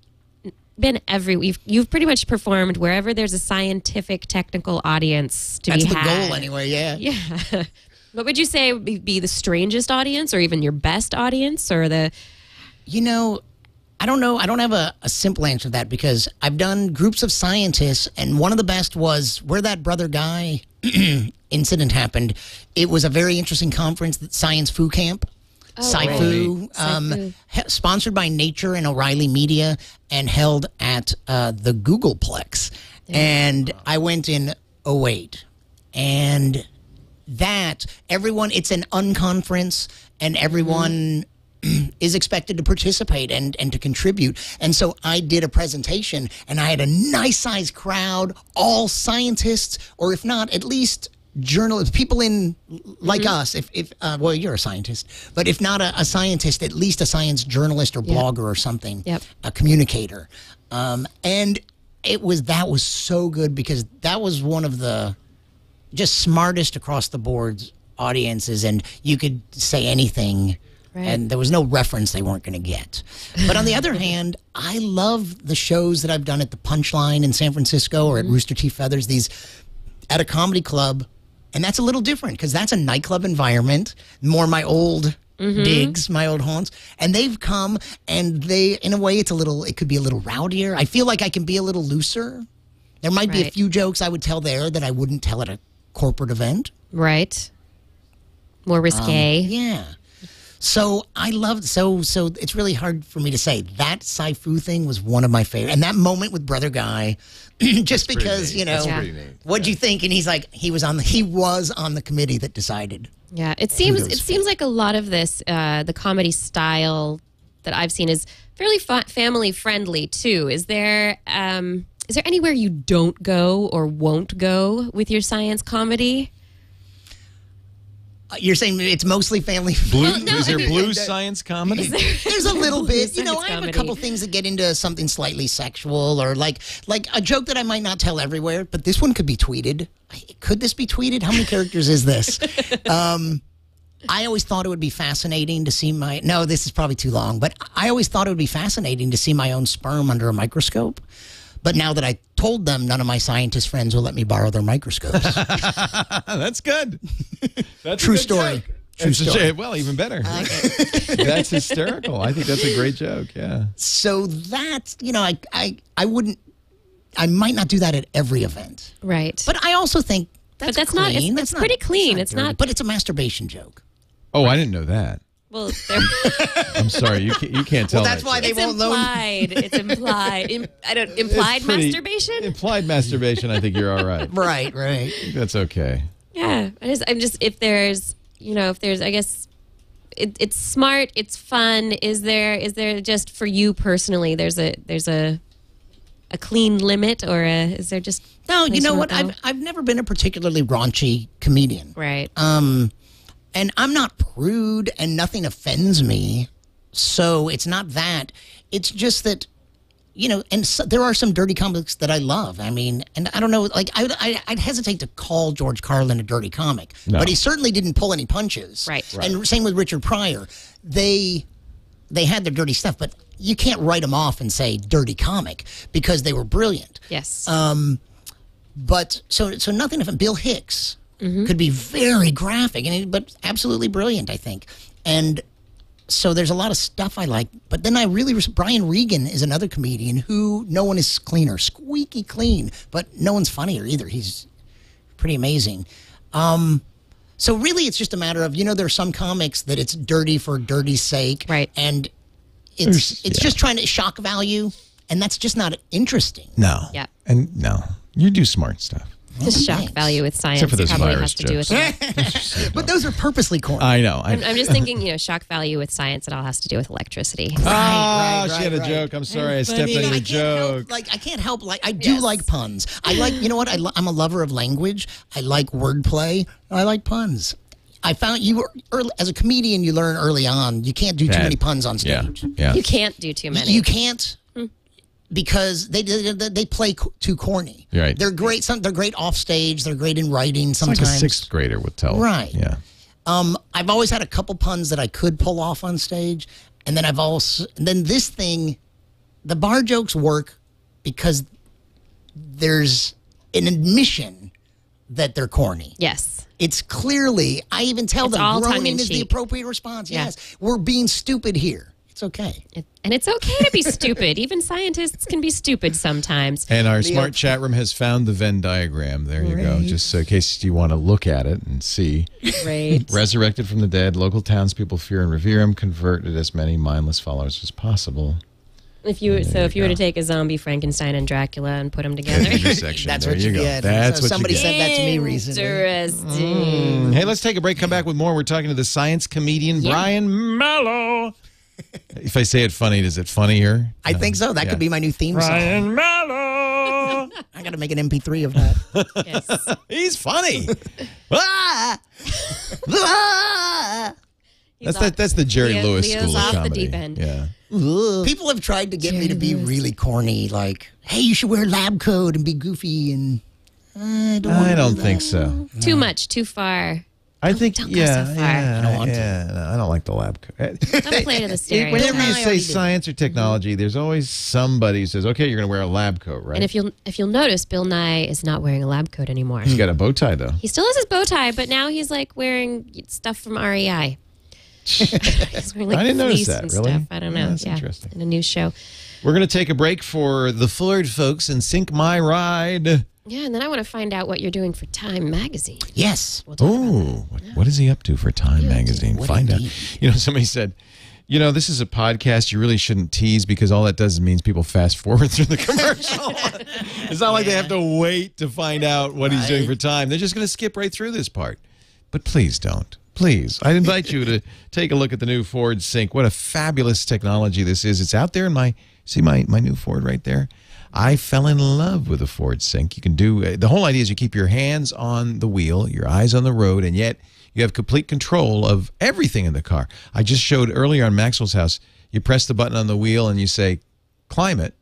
A: been you've pretty much performed wherever there's a scientific, technical audience to
E: That's
A: be
E: the
A: had.
E: goal anyway, yeah.
A: Yeah. What would you say would be the strangest audience, or even your best audience, or the?
E: You know, I don't know. I don't have a simple answer to that because I've done groups of scientists, and one of the best was where that brother guy incident happened. It was a very interesting conference, Science Foo Camp. Sci-Foo, sponsored by Nature and O'Reilly Media, and held at the Googleplex. And I went in 2008, and it's an unconference, and everyone is expected to participate and to contribute. And so I did a presentation, and I had a nice sized crowd, all scientists, or if not, at least journalists, people in like us. Well, you're a scientist, but if not a scientist, at least a science journalist or blogger or something, a communicator. And that was so good because that was one of the just smartest across the board audiences, and you could say anything. Right. And there was no reference they weren't going to get. But on the other hand, I love the shows that I've done at the Punchline in San Francisco or at Rooster Teeth Feathers, these at a comedy club. And that's a little different because that's a nightclub environment, more my old digs, my old haunts. And they've come and in a way, it could be a little rowdier. I feel like I can be a little looser. There might be a few jokes I would tell there that I wouldn't tell at a corporate event.
A: Right. More risque.
E: Yeah. So I loved, so it's really hard for me to say. That Sci-Foo thing was one of my favorite. And that moment with Brother Guy, just because, you know, what'd you think? And he's like, he was on the committee that decided.
A: Yeah, it seems like a lot of this, the comedy style that I've seen is fairly family friendly too. Is there anywhere you don't go or won't go with your science comedy?
E: You're saying it's mostly family.
D: Blue, is there blue science comedy?
E: There's a little bit. You know,
A: Science
E: I have a
A: comedy.
E: couple things that get into something slightly sexual, or like a joke that I might not tell everywhere, but this one could be tweeted. Could this be tweeted? How many characters is this? I always thought it would be fascinating to see my... No, this is probably too long, but I always thought it would be fascinating to see my own sperm under a microscope. But now that I told them, none of my scientist friends will let me borrow their microscopes.
D: That's good. That's
E: True
D: a good
E: story.
D: joke.
E: True story.
D: Well, even better. That's hysterical. I think that's a great joke, yeah.
E: So that's, you know, I wouldn't... I might not do that at every event.
A: Right.
E: But I also think
A: But
E: that's
A: not.
E: clean.
A: It's pretty clean. It's
E: dirty.
A: not.
E: But it's a masturbation joke.
D: Oh, I didn't know that.
A: Well, there,
D: I'm sorry, you can't tell.
E: Well, that's
D: that
E: why
D: joke.
E: they won't loan.
A: implied. It's implied. Implied
D: It's pretty-
A: masturbation.
D: Implied masturbation, I think you're all right.
E: Right.
D: I think that's okay.
A: Yeah. I'm just if there's I guess it's smart. It's fun. Is there just for you personally? There's a clean limit, or is there just
E: No, you
A: place
E: know
A: you
E: what?
A: wanna go?
E: I've never been a particularly raunchy comedian.
A: Right.
E: And I'm not prude, and nothing offends me. So it's not that. It's just that, you know, and so, there are some dirty comics that I love. I mean, and I don't know, like, I'd hesitate to call George Carlin a dirty comic.
D: No.
E: But he certainly didn't pull any punches.
A: Right.
E: And same with Richard Pryor. They had their dirty stuff, but you can't write them off and say dirty comic because they were brilliant.
A: Yes.
E: But so nothing of Bill Hicks could be very graphic, but absolutely brilliant, I think. And so there's a lot of stuff I like. But then Brian Regan is another comedian who no one is cleaner, squeaky clean, but no one's funnier either. He's pretty amazing. So really, it's just a matter of, you know, there are some comics that it's dirty for dirty's sake,
A: Right.
E: And it's just trying to shock value, and that's just not interesting.
D: No.
A: Yeah.
D: And no, you do smart stuff.
A: Just shock
E: thanks.
A: value with science.
D: Except for those
A: probably
D: virus
A: has to do with
D: jokes.
A: that.
E: But those are purposely corny.
D: I know.
A: I'm just thinking, shock value with science. It all has to do with electricity.
E: Right,
D: she had a
E: right.
D: joke. I'm sorry, I stepped on your joke.
E: I can't help. I do like puns. I like. You know what? I'm a lover of language. I like wordplay. I like puns. I found as a comedian, you learn early on you can't do too many puns on stage.
D: Yeah.
A: You can't do too many.
E: You can't because they play too corny.
D: Right.
E: They're great. They're great off stage. They're great in writing.
D: It's
E: Sometimes
D: like a sixth grader would tell.
E: Right.
D: Yeah.
E: I've always had a couple puns that I could pull off on stage, and then this thing, the bar jokes work because there's an admission that they're corny.
A: Yes.
E: It's clearly, I even tell
A: It's
E: them,
A: all
E: groaning is the
A: tongue-in-cheek.
E: appropriate response.
A: Yeah.
E: Yes, we're being stupid here. It's okay.
A: And it's okay to be stupid. Even scientists can be stupid sometimes.
D: And our smart chat room has found the Venn diagram. There you go. Just so in case you want to look at it and see.
A: Right.
D: Resurrected from the dead, local townspeople fear and revere him, converted as many mindless followers as possible.
A: If you were to take a zombie Frankenstein and Dracula and put them together.
D: Intersection.
E: That's
D: there
E: what you
D: go.
E: get.
D: That's
E: So
D: what
E: somebody
D: you get.
E: said that to me recently.
A: Interesting.
D: Hey, let's take a break. Come back with more. We're talking to the science comedian Brian Malow. If I say it funny, is it funnier?
E: I think so. That could be my new theme song.
D: Brian Malow.
E: I got to make an MP3 of that.
A: Yes.
D: He's funny. Ah! Ah! That's the Jerry Lewis
A: Leo's
D: school of
A: off the
D: comedy.
A: deep end.
D: Yeah.
E: People have tried to get me to be really corny, like, hey, you should wear a lab coat and be goofy, and I don't
D: think so.
A: Too much, too far.
D: I think,
A: don't go so far.
D: yeah,
E: I don't want to.
D: no, I don't like the lab coat.
A: Don't play to the stereotype.
D: Whenever you
E: I
D: say
E: already do.
D: science or technology, there's always somebody who says, "Okay, you're going to wear a lab coat, right?"
A: And if you'll notice, Bill Nye is not wearing a lab coat anymore.
D: He's got a bow tie though.
A: He still has his bow tie, but now he's like wearing stuff from REI. He's wearing like
D: I didn't notice
A: fleece
D: that,
A: and
D: really?
A: stuff. I don't know.
D: Yeah, that's interesting.
A: In a new show.
D: We're going to take a break for the Ford folks and Sync My Ride.
A: Yeah, and then I want to find out what you're doing for Time Magazine.
E: Yes.
A: We'll talk about
D: Oh, what is he up to for Time Magazine?
E: What
D: Find out.
E: indeed.
D: You know, somebody said, this is a podcast. You really shouldn't tease because all that does means people fast forward through the commercial. It's not like they have to wait to find out what he's doing for Time. They're just going to skip right through this part. But please don't. Please. I invite you to take a look at the new Ford Sync. What a fabulous technology this is. It's out there in my new Ford right there. I fell in love with the Ford Sync. You can do the whole idea is you keep your hands on the wheel, your eyes on the road, and yet You have complete control of everything in the car. I just showed earlier on Maxwell's house, you press the button on the wheel and you say climate,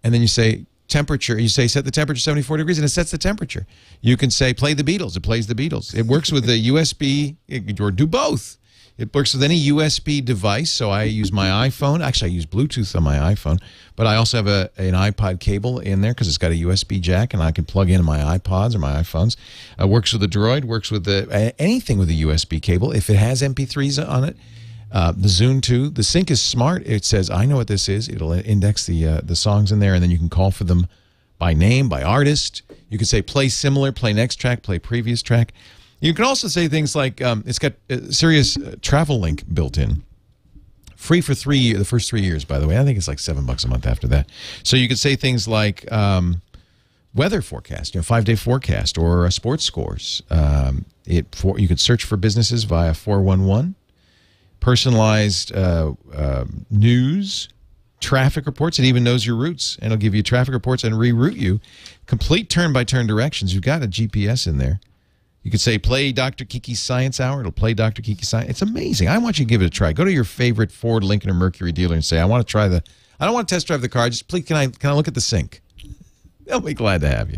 D: and then you say temperature. You say set the temperature 74 degrees, and it sets the temperature. You can say play the Beatles. It plays the Beatles. It works with the USB, or do both. It works with any USB device, so I use my iPhone. Actually, I use Bluetooth on my iPhone, but I also have an iPod cable in there because it's got a USB jack, and I can plug in my iPods or my iPhones. Works with the Droid, works with anything with a USB cable. If it has MP3s on it, the Zune 2. The sync is smart. It says, I know what this is. It'll index the songs in there, and then you can call for them by name, by artist. You can say play similar, play next track, play previous track. You can also say things like, it's got Sirius Travel Link built in. Free for the first 3 years, by the way. I think it's like $7 a month after that. So you could say things like weather forecast, 5-day forecast, or sports scores. You could search for businesses via 411, personalized news, traffic reports. It even knows your routes, and it'll give you traffic reports and reroute you. Complete turn-by-turn directions. You've got a GPS in there. You could say, play Dr. Kiki's Science Hour. It'll play Dr. Kiki's Science. It's amazing. I want you to give it a try. Go to your favorite Ford, Lincoln, or Mercury dealer and say, I want to try I don't want to test drive the car. Just please, can I look at the sync? They'll be glad to have you.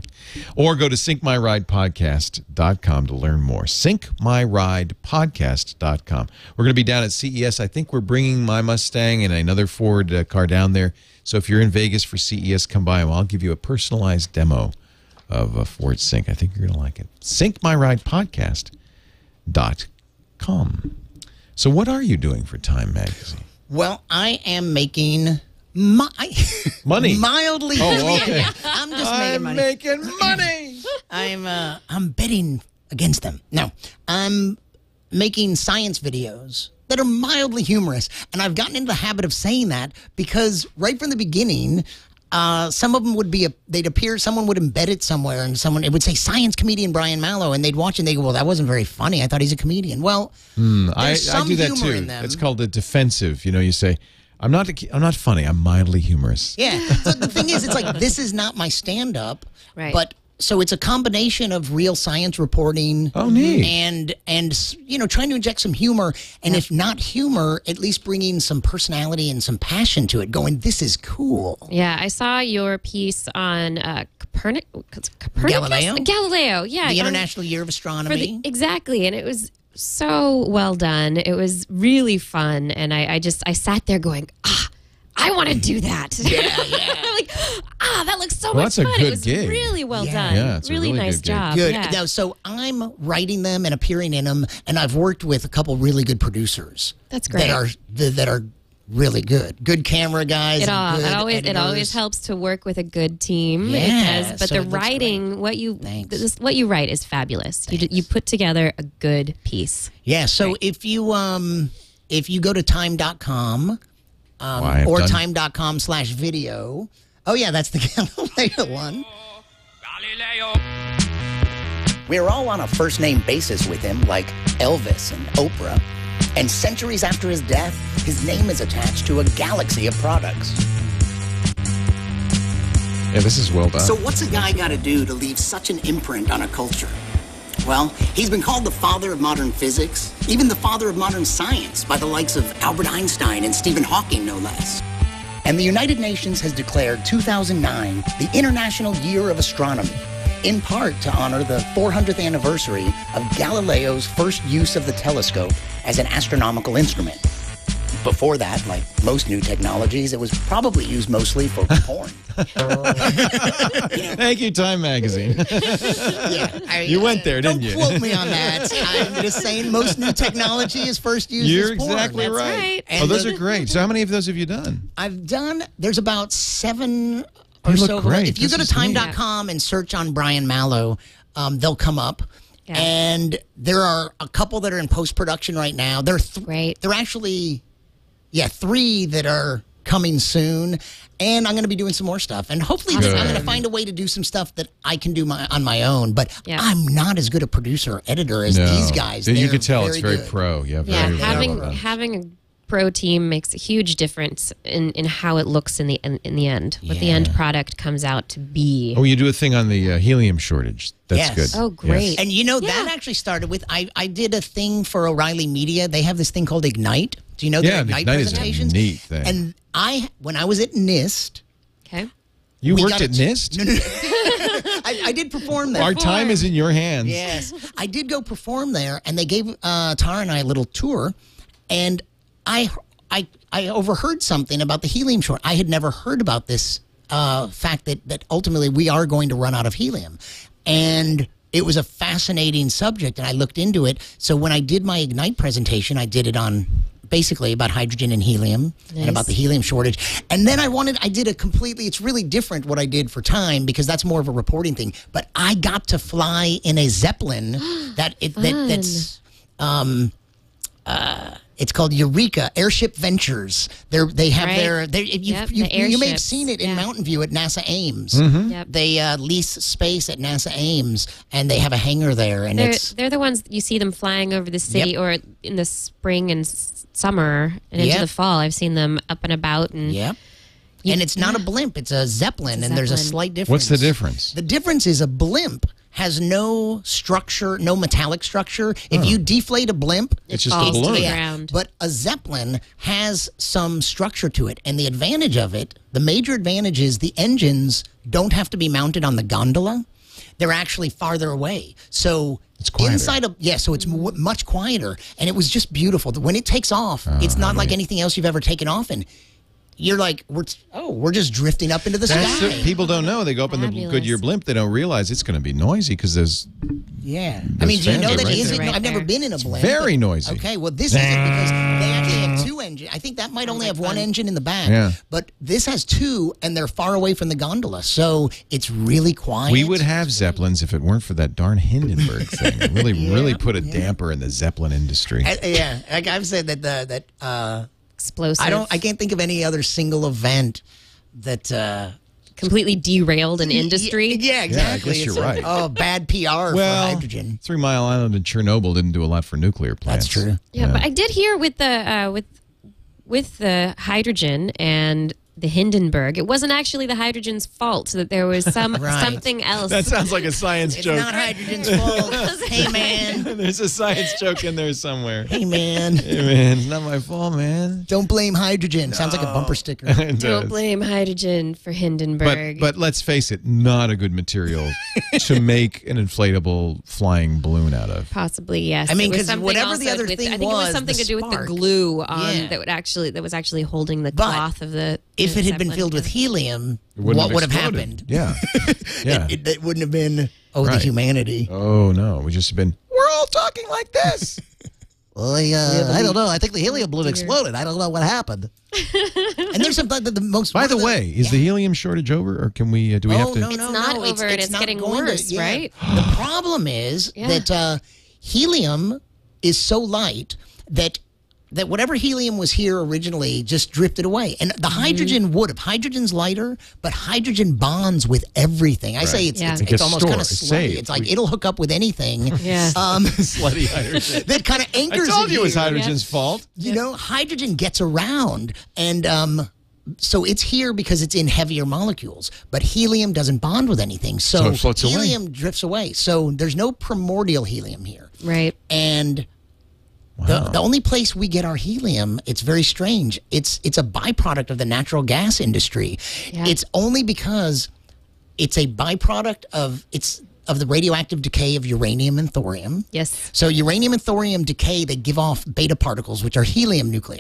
D: Or go to syncmyridepodcast.com to learn more. Syncmyridepodcast.com. We're going to be down at CES. I think we're bringing my Mustang and another Ford car down there. So if you're in Vegas for CES, come by and I'll give you a personalized demo of a Ford Sync. I think you're going to like it. SyncMyRidePodcast.com. So what are you doing for Time Magazine?
E: Well, I am making money. Mildly.
D: Oh, okay.
E: I'm just making money.
D: Making money.
E: I'm betting against them. No, I'm making science videos that are mildly humorous. And I've gotten into the habit of saying that because right from the beginning, some of them would be, they'd appear, someone would embed it somewhere, and it would say Science Comedian Brian Malow, and they'd watch and they go, well, that wasn't very funny. I thought he's a comedian. Well,
D: I do that too. It's called the defensive. You say, I'm not funny. I'm mildly humorous.
E: Yeah. So the thing is, it's like, this is not my stand-up,
A: right?
E: But so it's a combination of real science reporting.
D: Oh, neat.
E: And trying to inject some humor, and if not humor, at least bringing some personality and some passion to it, going, this is cool.
A: Yeah, I saw your piece on Copernicus? Galileo, yeah.
E: The International Year of Astronomy.
A: Exactly, and it was so well done. It was really fun, and I sat there going, I want to do that.
E: Yeah.
A: Like, that looks so much
D: fun.
A: That's a good gig. Really well done.
D: Yeah, it's
A: really
D: a really
A: nice
D: good gig.
A: job.
E: Good.
A: Yeah.
E: Now, so I'm writing them and appearing in them, and I've worked with a couple really good producers.
A: That's great.
E: That are really good. Good camera guys.
A: It
E: good
A: always helps to work with a good team.
E: Yeah,
A: it does. But
E: so
A: the writing, what you write is fabulous. You put together a good piece.
E: Yeah. So if you go to time.com or time.com/video. Oh yeah, that's the Galileo one. We're all on a first name basis with him, like Elvis and Oprah. And centuries after his death, his name is attached to a galaxy of products.
D: Yeah, this is well done.
E: So what's a guy got to do to leave such an imprint on a culture? Well, he's been called the father of modern physics, even the father of modern science by the likes of Albert Einstein and Stephen Hawking, no less. And the United Nations has declared 2009 the International Year of Astronomy, in part to honor the 400th anniversary of Galileo's first use of the telescope as an astronomical instrument. Before that, like most new technologies, it was probably used mostly for porn.
D: Thank you, Time Magazine. You went there, didn't you?
E: Don't quote me on that. I'm just saying most new technology is first used
D: You're
E: as porn.
D: exactly
A: That's
D: right.
A: right.
D: Those are great. So how many of those have you done?
E: There's about 7
D: They
E: or
D: look
E: so.
D: great.
E: If you
D: This
E: go to
D: is neat.
E: time.com and search on Brian Malow, they'll come up.
A: Yeah.
E: And there are a couple that are in post-production right now.
A: Great.
E: They're actually, 3 that are coming soon. And I'm going to be doing some more stuff. And hopefully I'm going to find a way to do some stuff that I can do on my own. But I'm not as good a producer or editor as these guys.
D: You
E: They're
D: can tell it's very
E: good.
D: pro. Yeah,
A: Yeah,
D: very well done.
A: having a pro team makes a huge difference in how it looks in the end, what the end product comes out to be.
D: Oh, you do a thing on the helium shortage. That's good.
A: Oh, great.
D: Yes.
E: And that actually started with, I did a thing for O'Reilly Media. They have this thing called Ignite. Do you know the Ignite presentations?
D: Is a neat thing.
E: And when I was at NIST.
A: Okay.
D: You worked at NIST?
E: No. I did perform there.
D: Our time is in your hands.
E: Yes. I did go perform there, and they gave Tara and I a little tour, and I overheard something about the helium short. I had never heard about this fact that ultimately we are going to run out of helium. And it was a fascinating subject, and I looked into it. So when I did my Ignite presentation, I did it on basically about hydrogen and helium and about the helium shortage. And then I did a completely, it's really different what I did for Time because that's more of a reporting thing. But I got to fly in a Zeppelin it's called Eureka Airship Ventures. They have you may have seen it in Mountain View at NASA Ames.
D: Mm-hmm.
A: Yep.
E: They lease space at NASA Ames, and they have a hangar there. And
A: they're the ones you see them flying over the city, or in the spring and summer and into the fall. I've seen them up and about. And
E: and it's not a blimp; it's a Zeppelin, and there's a slight difference.
D: What's the difference?
E: The difference is a blimp has no structure, no metallic structure. If you deflate a blimp,
D: it's just a balloon.
A: Ground.
E: But a Zeppelin has some structure to it. And the advantage of it, the major advantage is the engines don't have to be mounted on the gondola. They're actually farther away. So
D: it's quieter.
E: So it's much quieter. And it was just beautiful. When it takes off, it's not like anything else you've ever taken off in. You're like, we're just drifting up into the sky.
D: People don't know. They go up in the Goodyear blimp. They don't realize it's going to be noisy because there's...
E: Yeah. I mean, do you know that I've never been in a blimp.
D: Very noisy.
E: Okay, well, this isn't because they actually have two engines. I think that might only have one engine in the back.
D: Yeah.
E: But this has two, and they're far away from the gondola, so it's really quiet.
D: We would have Zeppelins if it weren't for that darn Hindenburg thing. It really put a damper in the Zeppelin industry.
E: Like I've said that
A: explosive.
E: I can't think of any other single event that
A: completely derailed an industry.
E: Yeah, exactly.
D: Yeah, I guess you're right.
E: Oh, bad PR for hydrogen.
D: 3 Mile Island and Chernobyl didn't do a lot for nuclear plants.
E: That's true.
A: Yeah, but I did hear with the hydrogen and the Hindenburg, it wasn't actually the hydrogen's fault. That there was something else.
D: That sounds like a science joke.
E: It's not hydrogen's fault. Hey, man.
D: There's a science joke in there somewhere.
E: Hey, man.
D: Hey, man. It's not my fault, man.
E: Don't blame hydrogen. Sounds like a bumper sticker.
A: Don't blame hydrogen for Hindenburg.
D: But let's face it, not a good material to make an inflatable flying balloon out of.
A: Possibly, yes.
E: I mean, because whatever the other thing
A: I think it was something to do with the glue on that was actually holding the cloth of the.
E: If it had been filled with helium, what would have happened?
D: Yeah.
E: It wouldn't have been, the humanity.
D: Oh, no. We just have been, we're all talking like this.
E: Well, I don't know. I think the helium balloon exploded. I don't know what happened. And there's the most...
D: By the way, is the helium shortage over, or can we, do we have to...
A: No, it's not over, and it's getting worse, right?
E: The problem is that helium is so light that whatever helium was here originally just drifted away. And the hydrogen would have. Hydrogen's lighter, but hydrogen bonds with everything. I say it's almost kind of slutty. It's like it'll hook up with anything.
A: Yeah.
D: Slutty hydrogen.
E: That kind of anchors
D: I told you it was
E: here.
D: hydrogen's fault.
E: You know, hydrogen gets around, and so it's here because it's in heavier molecules. But helium doesn't bond with anything. So
D: it floats
E: helium drifts away. So there's no primordial helium here.
A: Right.
E: And... Wow. The only place we get our helium, it's very strange. It's a byproduct of the natural gas industry. Yeah. It's only because it's a byproduct of the radioactive decay of uranium and thorium.
A: Yes.
E: So uranium and thorium decay, they give off beta particles, which are helium nuclei.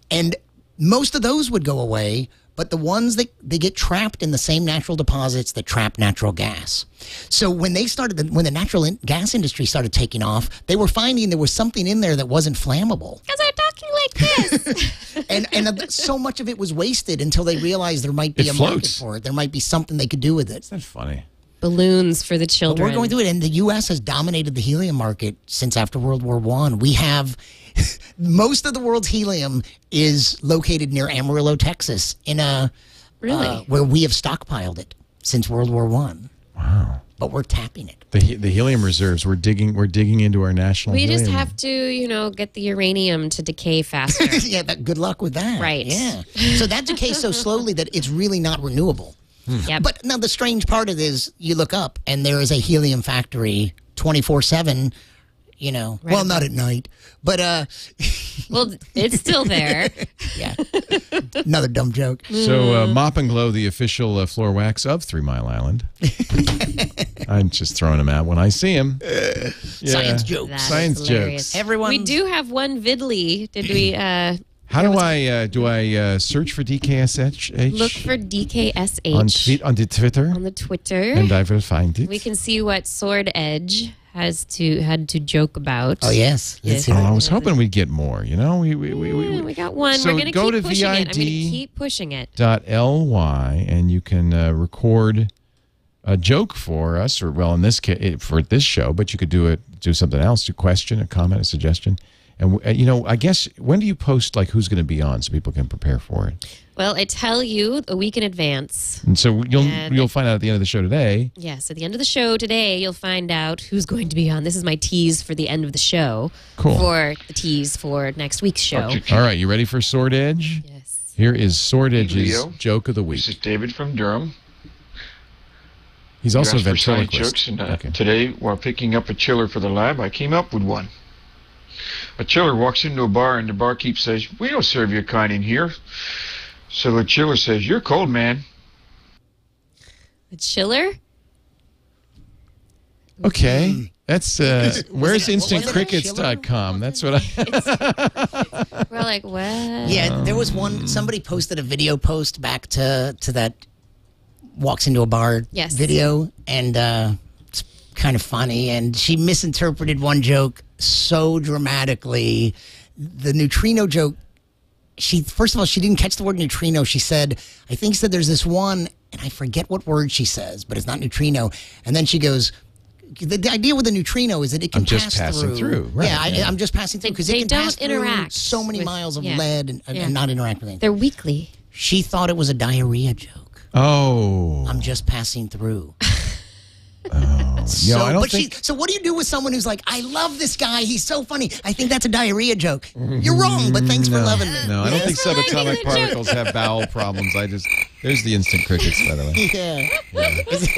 E: And most of those would go away, but the ones that they get trapped in the same natural deposits that trap natural gas. So when when the natural gas industry started taking off, they were finding there was something in there that wasn't flammable.
A: Because I'm talking like this.
E: and so much of it was wasted until they realized there might be a market for it. There might be something they could do with it.
D: Isn't that funny?
A: Balloons for the children.
E: But we're going through it, and the U.S. has dominated the helium market since after World War I. We have... most of the world's helium is located near Amarillo, Texas, in where we have stockpiled it since World War I.
D: Wow.
E: but we're tapping it.
D: The helium reserves. We're digging into our national.
A: We
D: helium.
A: just have to, get the uranium to decay faster.
E: Yeah, good luck with that.
A: Right.
E: Yeah. So that decays so slowly that it's really not renewable.
A: Yep.
E: But now the strange part of it is you look up and there is a helium factory 24/7. Well, not at night, but
A: Well, it's still there.
E: yeah. Another dumb joke.
D: So Mop and Glow, the official floor wax of 3 Mile Island. I'm just throwing them out when I see them.
E: Science jokes.
A: That is
D: Science
A: hilarious.
D: jokes.
E: Everyone.
A: We do have one vidly. Did we
D: How do I search for DKSH?
A: look for DKSH
D: on the Twitter,
A: on the Twitter?
D: and I will find it.
A: We can see what Sword Edge had to joke about.
E: Oh, yes. Let's
A: Yeah.
E: hear
D: I
E: it.
D: was hoping we'd get more.
A: We got one.
D: So
A: We're going to
D: go
A: keep
D: to
A: pushing it. I'm going to
D: VID.
A: keep pushing it.
D: .ly and you can record a joke for us, or in this case for this show, but you could do something else, a question, a comment, a suggestion. And I guess, when do you post who's going to be on so people can prepare for it?
A: Well, I tell you a week in advance.
D: And so you'll find out at the end of the show today.
A: Yes, at the end of the show today, you'll find out who's going to be on. This is my tease for the end of the show.
D: Cool.
A: For the tease for next week's show.
D: All right, you ready for Sword Edge?
A: Yes.
D: Here is Sword Edge's
H: Leo.
D: joke of the
H: This is
D: week.
H: David from Durham.
D: He's also a
H: You asked for science
D: ventriloquist.
H: jokes, and
D: Okay.
H: today, while picking up a chiller for the lab, I came up with one. A chiller walks into a bar, and the barkeep says, "We don't serve your kind in here." So the chiller says, "You're cold, man."
A: The chiller?
D: Okay. That's where's
E: wasn't it
D: instantcrickets.com? That's what I
A: We're like, what?
E: Yeah, there was one. Somebody posted a video post back to that walks into a bar
A: Yes.
E: video, and it's kind of funny. And she misinterpreted one joke so dramatically. The neutrino joke. First of all, she didn't catch the word neutrino. She said, there's this one, and I forget what word she says, but it's not neutrino. And then she goes, the idea with a neutrino is that it can
D: I'm just
E: pass
D: passing through. Right,
E: Yeah,
D: yeah.
E: I'm just passing through because
A: They
E: it can
A: don't
E: pass through
A: interact
E: so many
A: with-
E: miles of
A: yeah.
E: lead
A: Yeah.
E: and not interact with anything.
A: They're weekly.
E: She thought it was a diarrhea joke.
D: Oh.
E: I'm just passing through.
D: I don't think...
E: So what do you do with someone who's like, I love this guy, he's so funny, I think that's a diarrhea joke? You're wrong, but thanks for loving me.
D: No, I don't think
A: for liking
D: subatomic
A: the
D: particles have bowel problems. There's the instant crickets, by the way.
E: Yeah.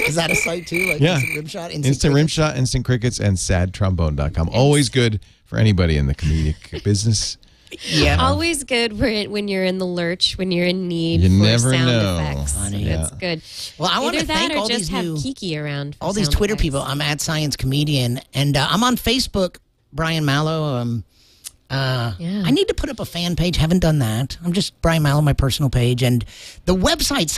E: Is that a site too? Like
D: Yeah.
E: Instant Rim Shot?
D: Instant Rim Shot, Instant Crickets, and sadtrombone.com. Always good for anybody in the comedic business.
E: Yeah.
A: Always good when you're in the lurch, when you're in need
D: You
A: for
D: never
A: sound
D: know.
A: effects.
E: Funny.
A: That's good.
E: Well, I want
A: Either
E: to
A: that
E: thank
A: or
E: all
A: just
E: these
A: have
E: new...
A: Kiki around. For
E: all these
A: sound
E: Twitter
A: effects.
E: people. I'm at Science Comedian, and I'm on Facebook, Brian Malow. I need to put up a fan page. Haven't done that. I'm just Brian Malow, my personal page, and the website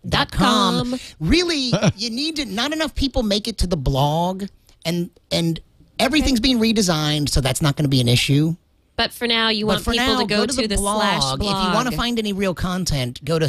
E: sciencecomedian.com. Really, you need to. Not enough people make it to the blog, and everything's being redesigned, so that's not going to be an issue.
A: But for now, you
E: But
A: want
E: for
A: people
E: now,
A: to go to the /blog.
E: If you want to find any real content, go to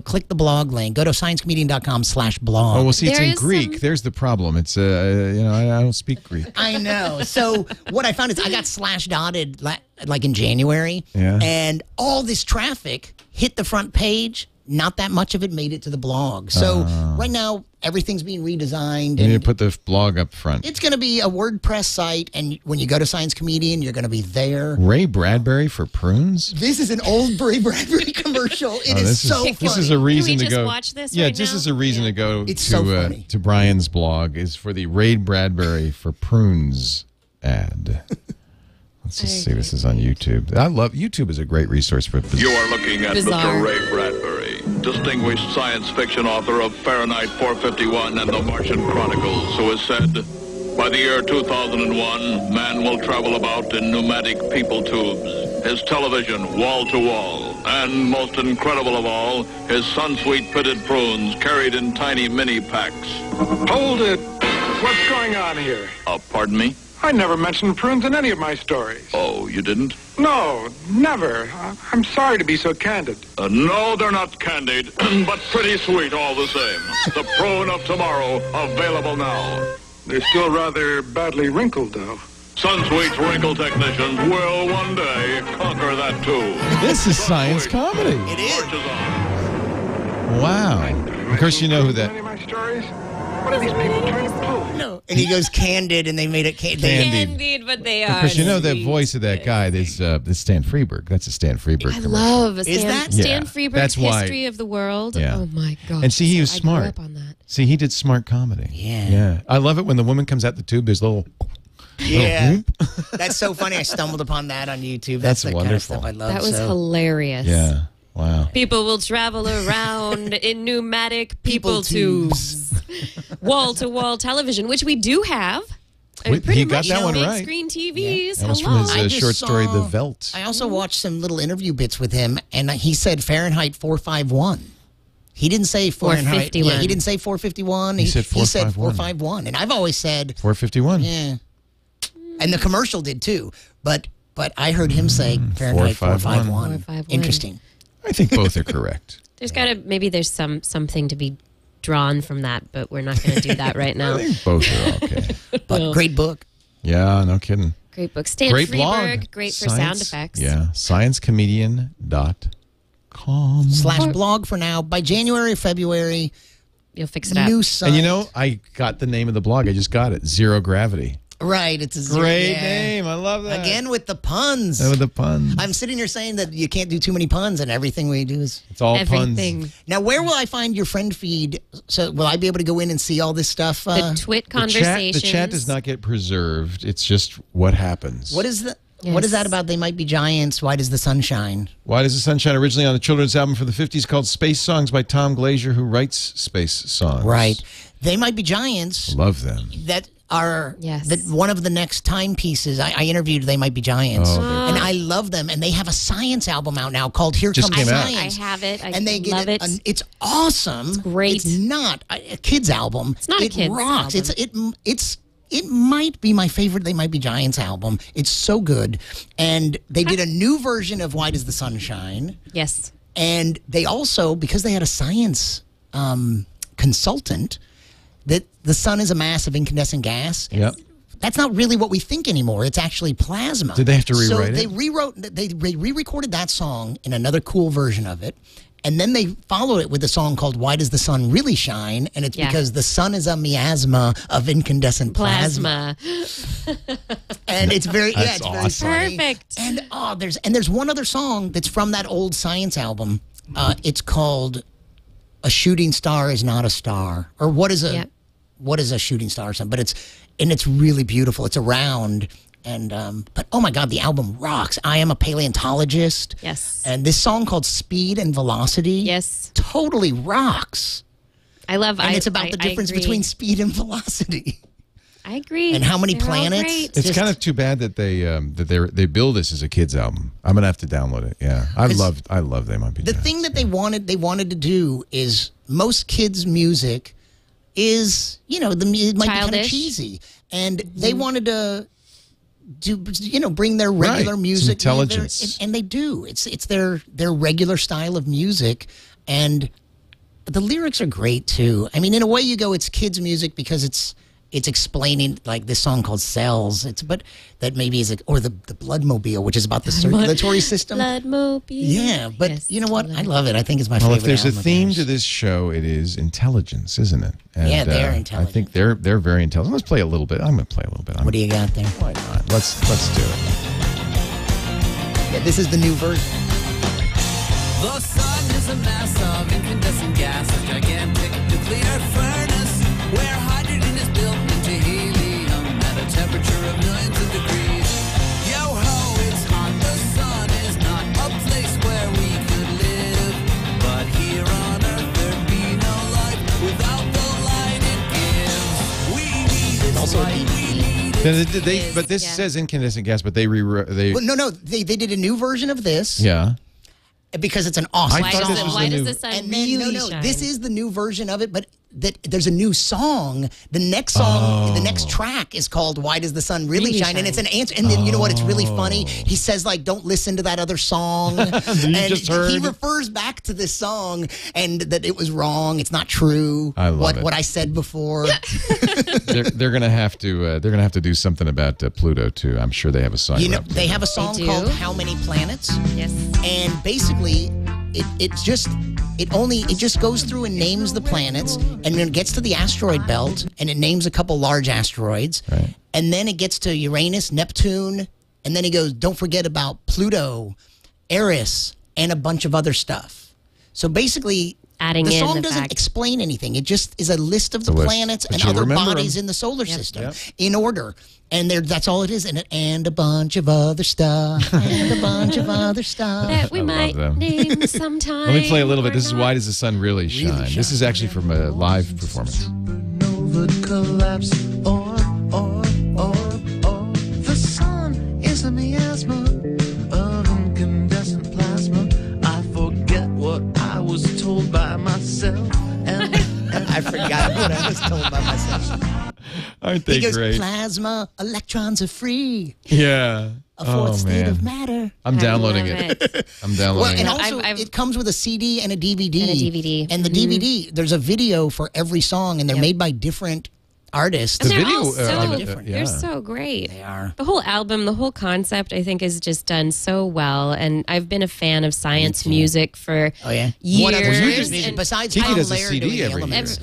E: click the blog link. Go to sciencecomedian.com/blog.
D: Oh, well, see, it's
A: There
D: in
A: is
D: Greek.
A: some-
D: There's the problem. It's, I don't speak Greek.
E: I know. So what I found is I got /dotted like in January,
D: Yeah.
E: and all this traffic hit the front page. Not that much of it made it to the blog. So right now, everything's being redesigned.
D: You need
E: And
D: to put the blog up front.
E: it's going to be a WordPress site, and when you go to Science Comedian, you're going to be there.
D: Ray Bradbury for prunes?
E: This is an old Bray Bradbury commercial. It is so funny.
D: This is a reason
A: Can we
D: to
A: just
D: go.
A: watch this
D: Yeah,
A: right
D: just
A: now?
D: as a reason to go
E: It's so funny.
D: to Brian's blog is for the Ray Bradbury for prunes ad. Let's just see. This is on YouTube. YouTube is a great resource for.
I: You are looking at
A: Bizarre.
I: Mr. Ray Bradbury, distinguished science fiction author of Fahrenheit 451 and The Martian Chronicles, who has said, by the year 2001, man will travel about in pneumatic people tubes, his television wall to wall, and most incredible of all, his Sunsweet pitted prunes carried in tiny mini packs.
J: Hold it! What's going on here?
I: Pardon me?
J: I never mentioned prunes in any of my stories.
I: Oh, you didn't?
J: No, never. I'm sorry to be so candid.
I: No, they're not candied, but pretty sweet all the same. The prune of tomorrow, available now.
J: They're still rather badly wrinkled, though.
I: Sunsweet's wrinkle technicians will one day conquer that too.
D: This is science comedy.
E: It is.
I: Marches on.
D: Wow. Of course, you know who
J: Any
D: that.
J: of my stories? What are these people trying to pull?
E: No. And he goes Candid, and they made it
A: Candid, but they are.
D: Because you know the voice of that guy, this Stan Freberg. That's a Stan Freberg
A: I
D: commercial.
A: love
E: Is that?
A: Stan
D: Yeah,
A: Freberg's
D: that's why-
A: History of the World.
D: Yeah.
A: Oh my god!
D: And see, he was
A: I
D: smart.
A: grew up on that.
D: See, he did smart comedy.
E: Yeah.
D: I love it when the woman comes out the tube. There's a little.
E: Yeah. That's so funny. I stumbled upon that on YouTube.
D: That's
E: the
D: wonderful.
E: kind of stuff I love.
A: That was
E: so.
A: hilarious.
D: Yeah. Wow.
A: People will travel around in pneumatic people tubes. Wall-to-wall television, which we do have.
D: He got that one
A: big
D: right.
A: Screen TVs.
D: That was from
A: Hello.
D: his
E: just
D: short story,
E: saw-
D: The Veldt.
E: I also watched some little interview bits with him, and he said Fahrenheit 451. He didn't say Fahrenheit.
A: 451.
E: Yeah, he didn't say 451.
D: He said 451.
E: 451. And I've always said
D: 451.
E: Yeah. And the commercial did too. But I heard him say Fahrenheit 451.
A: 451.
E: Interesting.
D: I think both are correct.
A: Maybe there's something to be drawn from that, but we're not going to do that right now.
D: I think both are okay.
E: But great book.
D: Yeah, no kidding.
A: Great book. Stan
D: Great
A: Freberg,
D: blog.
A: great for sound effects.
D: Yeah, sciencecomedian.com.
E: /blog for now. By January, February,
A: You'll fix it up.
E: new site.
D: And you know, I got the name of the blog. I just got it. Zero Gravity.
E: Right. It's a
D: Great
E: yeah.
D: name. I love that.
E: Again with the puns.
D: And with the puns.
E: I'm sitting here saying that you can't do too many puns, and everything we do is.
D: It's all
A: Everything.
D: puns.
E: Now, where will I find your friend feed? So, will I be able to go in and see all this stuff?
A: The twit conversations.
D: The chat does not get preserved. It's just what happens.
E: What is the?
A: Yes.
E: What is that about? They might be giants. Why does the sun shine?
D: Why Does the Sun Shine? Originally on a children's album from the 50s called Space Songs by Tom Glazier, who writes space songs.
E: Right. They might be giants.
D: Love them.
E: That are
A: Yes.
E: that one of the next timepieces. I interviewed They Might Be Giants,
D: Oh,
E: and I love them. And they have a science album out now called Here
D: Just
E: Comes
D: came out.
E: Science.
A: I have it. I
E: and they
A: love
E: get
A: it.
E: It's awesome. It's
A: great.
E: It's not a kid's album. It's
A: not a
E: it
A: kid's
E: rocks.
A: album.
E: It might be my favorite They Might Be Giants album. It's so good. And they did a new version of Why Does the Sun Shine?
A: Yes.
E: And they also, because they had a science consultant, that the sun is a mass of incandescent gas.
D: Yep.
E: That's not really what we think anymore. It's actually plasma.
D: Did they have to rewrite
E: so
D: it?
E: they re-recorded that song in another cool version of it. And then they followed it with a song called Why Does the Sun Really Shine? And it's because the sun is a miasma of incandescent plasma. And it's very,
D: That's
E: it's
D: awesome.
E: very funny.
A: Perfect.
E: And there's one other song that's from that old Science album. It's called A Shooting Star Is Not a Star. Or what is a shooting star or something? But it's really beautiful. It's around. And but oh my God, the album rocks. I Am a Paleontologist.
A: Yes.
E: And this song called Speed and Velocity.
A: Yes.
E: Totally rocks.
A: I love.
E: And it's about the difference between speed and velocity.
A: I agree.
E: And how many
A: They're all
E: planets.
A: great.
D: It's kind of too bad that they build this as a kids album. I'm gonna have to download it. Yeah, I love They Might Be
E: The
D: Giants.
E: thing that they wanted to do is most kids' music is, it might be kind of
A: Childish.
E: cheesy, and they wanted to bring their regular
D: Right.
E: music,
D: Intelligence.
E: and they do. It's their regular style of music, and the lyrics are great too. I mean, in a way, you go, it's kids' music because it's explaining like this song called Cells. But that maybe is or the Bloodmobile, which is about the circulatory system.
A: Bloodmobile.
E: Yeah, but
A: Yes,
E: you know what? I love it. I think it's my
D: Well,
E: favorite.
D: if there's a
E: album of
D: theme
E: theirs.
D: to this show, it is intelligence, isn't it? And,
E: Yeah, they're
D: I
E: intelligent.
D: think they're very intelligent. Let's play a little bit. I'm going to play a little bit.
E: What do you got there?
D: Why not? Let's do it.
E: Yeah, this is the new version.
K: The sun is a mass of incandescent gas, a gigantic nuclear furnace where hydrogen is built into helium at a temperature of millions of degrees. Yo ho, it's hot. The sun is not a place where we could live, but here on Earth there'd be no life without the light it gives. We need its
E: Also a
K: light.
E: DVD.
D: But this says incandescent gas, but they
E: Well, no, they did a new version of this.
D: yeah.
E: Because it's an awesome
D: I
E: song.
D: thought this was
A: Why
D: the
A: does
D: new-
A: the sun
E: And then
A: really
E: no,
A: shine?
E: this is the new version of it, but there's a new song. The next song, the next track is called "Why Does the Sun Really Shine?" And it's an answer. And then you know what? It's really funny. He says like, "Don't listen to that other song." And
D: just heard.
E: he refers back to this song and that it was wrong. It's not true.
D: I love it.
E: What I said before.
D: they're gonna have to do something about Pluto too. I'm sure they have a song.
E: You know,
D: about
E: they
D: Pluto.
E: have a song
A: They do?
E: called "How Many Planets?"
A: Yes.
E: And basically, it just goes through and names the planets, and then it gets to the asteroid belt, and it names a couple large asteroids,
D: Right.
E: and then it gets to Uranus, Neptune, and then he goes, don't forget about Pluto, Eris, and a bunch of other stuff. So basically,
A: Adding
E: the
A: in
E: song
A: the
E: doesn't
A: fact-
E: explain anything. It just is a list of the
D: list.
E: planets
D: But
E: and
D: you'll
E: other
D: remember
E: bodies
D: them.
E: in the solar system
D: Yep.
E: in order. And that's all it is. And a bunch of other stuff. And a bunch of other stuff.
A: That we
D: I love
A: might
D: them.
A: name sometime.
D: Let me play a little bit. This is
A: or
D: Why
A: not.
D: Does the Sun Really Shine? This is actually from a live performance.
K: Supernova collapse or the sun is a miasma of incandescent plasma. I forget what I was told by myself. And
E: I forgot what I was told by myself.
D: Aren't they
E: He goes,
D: great?
E: plasma, electrons are free.
D: Yeah.
E: A fourth state
D: man.
E: of matter.
D: I'm
A: I
D: downloading
A: love
D: it. I'm
E: Well,
D: downloading
E: and
D: it.
E: also,
A: I've-
E: it comes with a CD and a DVD.
A: And a DVD.
E: And the DVD, there's a video for every song, and they're made by different artists.
A: And
D: The
A: they're
D: video,
A: all so,
D: of
E: it,
A: they're
D: yeah.
A: so great.
E: They are.
A: The whole album, the whole concept, I think, is just done so well. And I've been a fan of science music for
E: Oh, yeah?
A: years.
E: What other
A: and
E: music besides
D: Kiki
E: Tom
D: does a
E: Lehrer
D: CD
E: doing the
D: every year.
E: elements?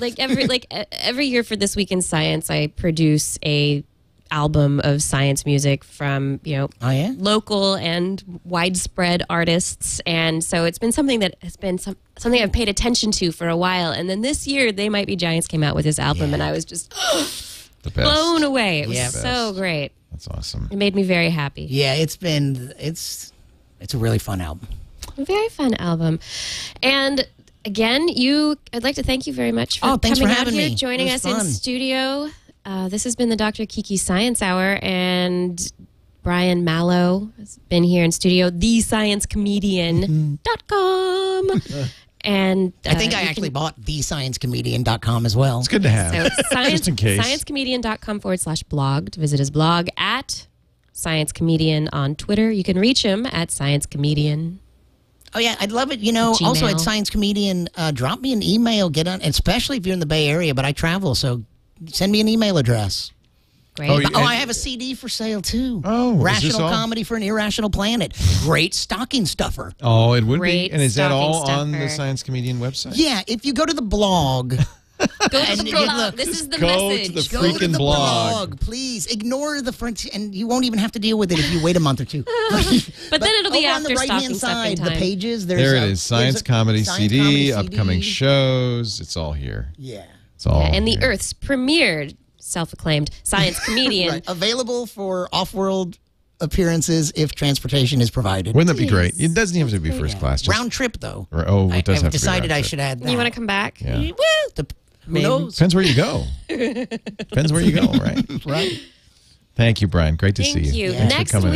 A: every year for This Week in Science, I produce a album of science music from
E: Oh, yeah?
A: local and widespread artists, and so it's been something that has been something I've paid attention to for a while. And then this year, They Might Be Giants came out with this album, and I was just
D: The best.
A: blown away. It was
E: Yeah.
A: so great.
D: That's awesome.
A: It made me very happy.
E: Yeah, it's a really fun album.
A: A very fun album. And again, I'd like to thank you very much for
E: Thanks
A: coming
E: for
A: out
E: having
A: here,
E: me.
A: joining
E: It
A: us
E: was
A: in
E: fun.
A: studio. This has been the Dr. Kiki Science Hour, and Brian Malow has been here in studio, thesciencecomedian.com. And
E: I think I actually bought thesciencecomedian.com as well.
D: It's good to have.
A: So
D: Just in case.
A: sciencecomedian.com/blog to visit his blog, at Science Comedian on Twitter. You can reach him at Science Comedian.
E: Oh, yeah, I'd love it. Also at
A: Gmail.
E: Science Comedian, drop me an email, especially if you're in the Bay Area, but I travel, so send me an email address.
A: Great.
D: Oh, yeah.
E: I have a CD for sale, too.
D: Oh, is this
E: Rational
D: all?
E: Comedy for an Irrational Planet. Great stocking stuffer.
D: Oh, it would
A: Great
D: be. And is that all
A: stocking
D: on the
A: stuffer.
D: Science Comedian website?
E: Yeah, if you go to the blog,
A: Go to
E: And
A: the
E: you
A: blog.
E: look,
A: This is the
D: go to
A: message.
D: the
E: go to
D: freaking
E: the
D: blog.
E: please. Ignore the French, and you won't even have to deal with it if you wait a month or two.
A: But then it'll be
E: over on the
A: after
E: right-hand
A: stocking stuffing
E: side, the
A: time.
E: pages,
D: There it is. Science Comedy
E: Science
D: CD,
E: Comedy
D: upcoming
E: CD.
D: shows. It's all here.
E: Yeah.
D: It's all
A: And the
D: here.
A: Earth's premier self-acclaimed science comedian.
E: Right. Available for off-world appearances if transportation is provided.
D: Wouldn't that be great? It doesn't even have to be first class. Just,
E: Round trip, though.
D: Or- oh, it does
E: I've
D: have to be
E: decided
D: round
E: I
D: trip.
E: should add that.
A: You want to come back?
D: Yeah.
E: Well, who knows?
D: Depends where you go. Depends where you go, right?
E: Right.
D: Thank you, Brian. Great to see
A: Thank
D: you.
A: you.
D: Thanks for
A: Next
D: coming in.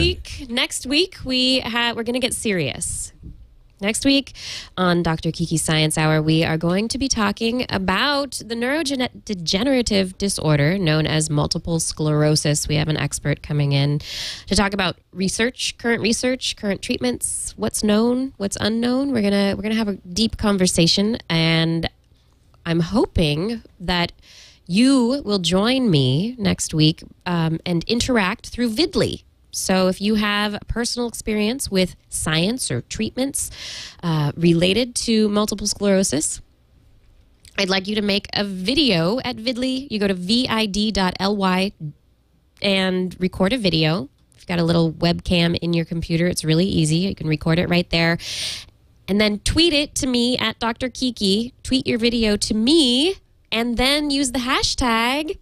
A: week we're going to get serious. Next week on Dr. Kiki Science Hour, we are going to be talking about the neurodegenerative disorder known as multiple sclerosis. We have an expert coming in to talk about research, current treatments, what's known, what's unknown. We're gonna have a deep conversation, and I'm hoping that you will join me next week and interact through Vidly. So if you have a personal experience with science or treatments related to multiple sclerosis, I'd like you to make a video at Vidly. You go to vid.ly and record a video. If you've got a little webcam in your computer, it's really easy. You can record it right there. And then tweet it to me at Dr. Kiki. Tweet your video to me, and then use the hashtag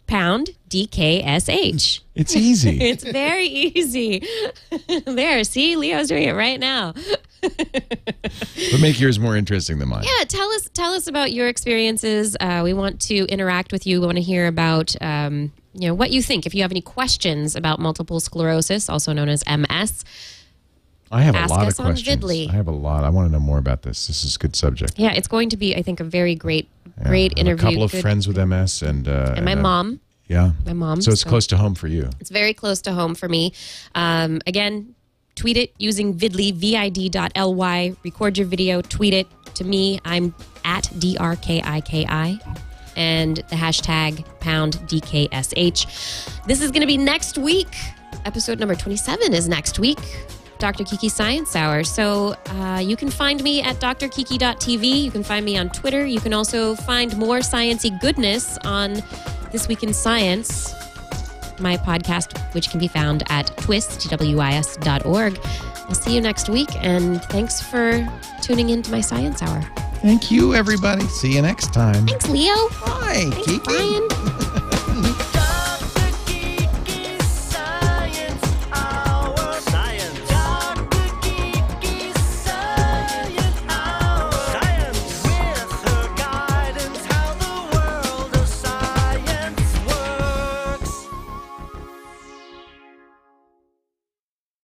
A: #DKSH.
D: It's easy.
A: It's very easy. There, see, Leo's doing it right now.
D: But make yours more interesting than mine.
A: Yeah, tell us about your experiences. We want to interact with you. We want to hear about what you think. If you have any questions about multiple sclerosis, also known as MS,
D: I have
A: ask
D: a lot
A: us
D: of
A: on
D: questions.
A: Vidly.
D: I have a lot. I want to know more about this. This is a good subject.
A: yeah, it's going to be, I think, a very great
D: I have
A: interview.
D: a couple of
A: Good-
D: friends with MS and
A: my mom.
D: Yeah.
A: My mom.
D: So it's close to home for you.
A: It's very close to home for me. Again, tweet it using Vidly, vid.ly. Record your video, tweet it to me. I'm at DRKIKI. And the hashtag #DKSH. This is going to be next week. Episode number 27 is next week. Dr. Kiki Science Hour. So you can find me at drkiki.tv. You can find me on Twitter. You can also find more science-y goodness on This Week in Science, my podcast, which can be found at twis.org. I'll see you next week, and thanks for tuning into my Science Hour.
D: Thank you, everybody. See you next time.
A: Thanks, Leo.
E: Hi,
A: Thanks,
E: Kiki.
A: Brian.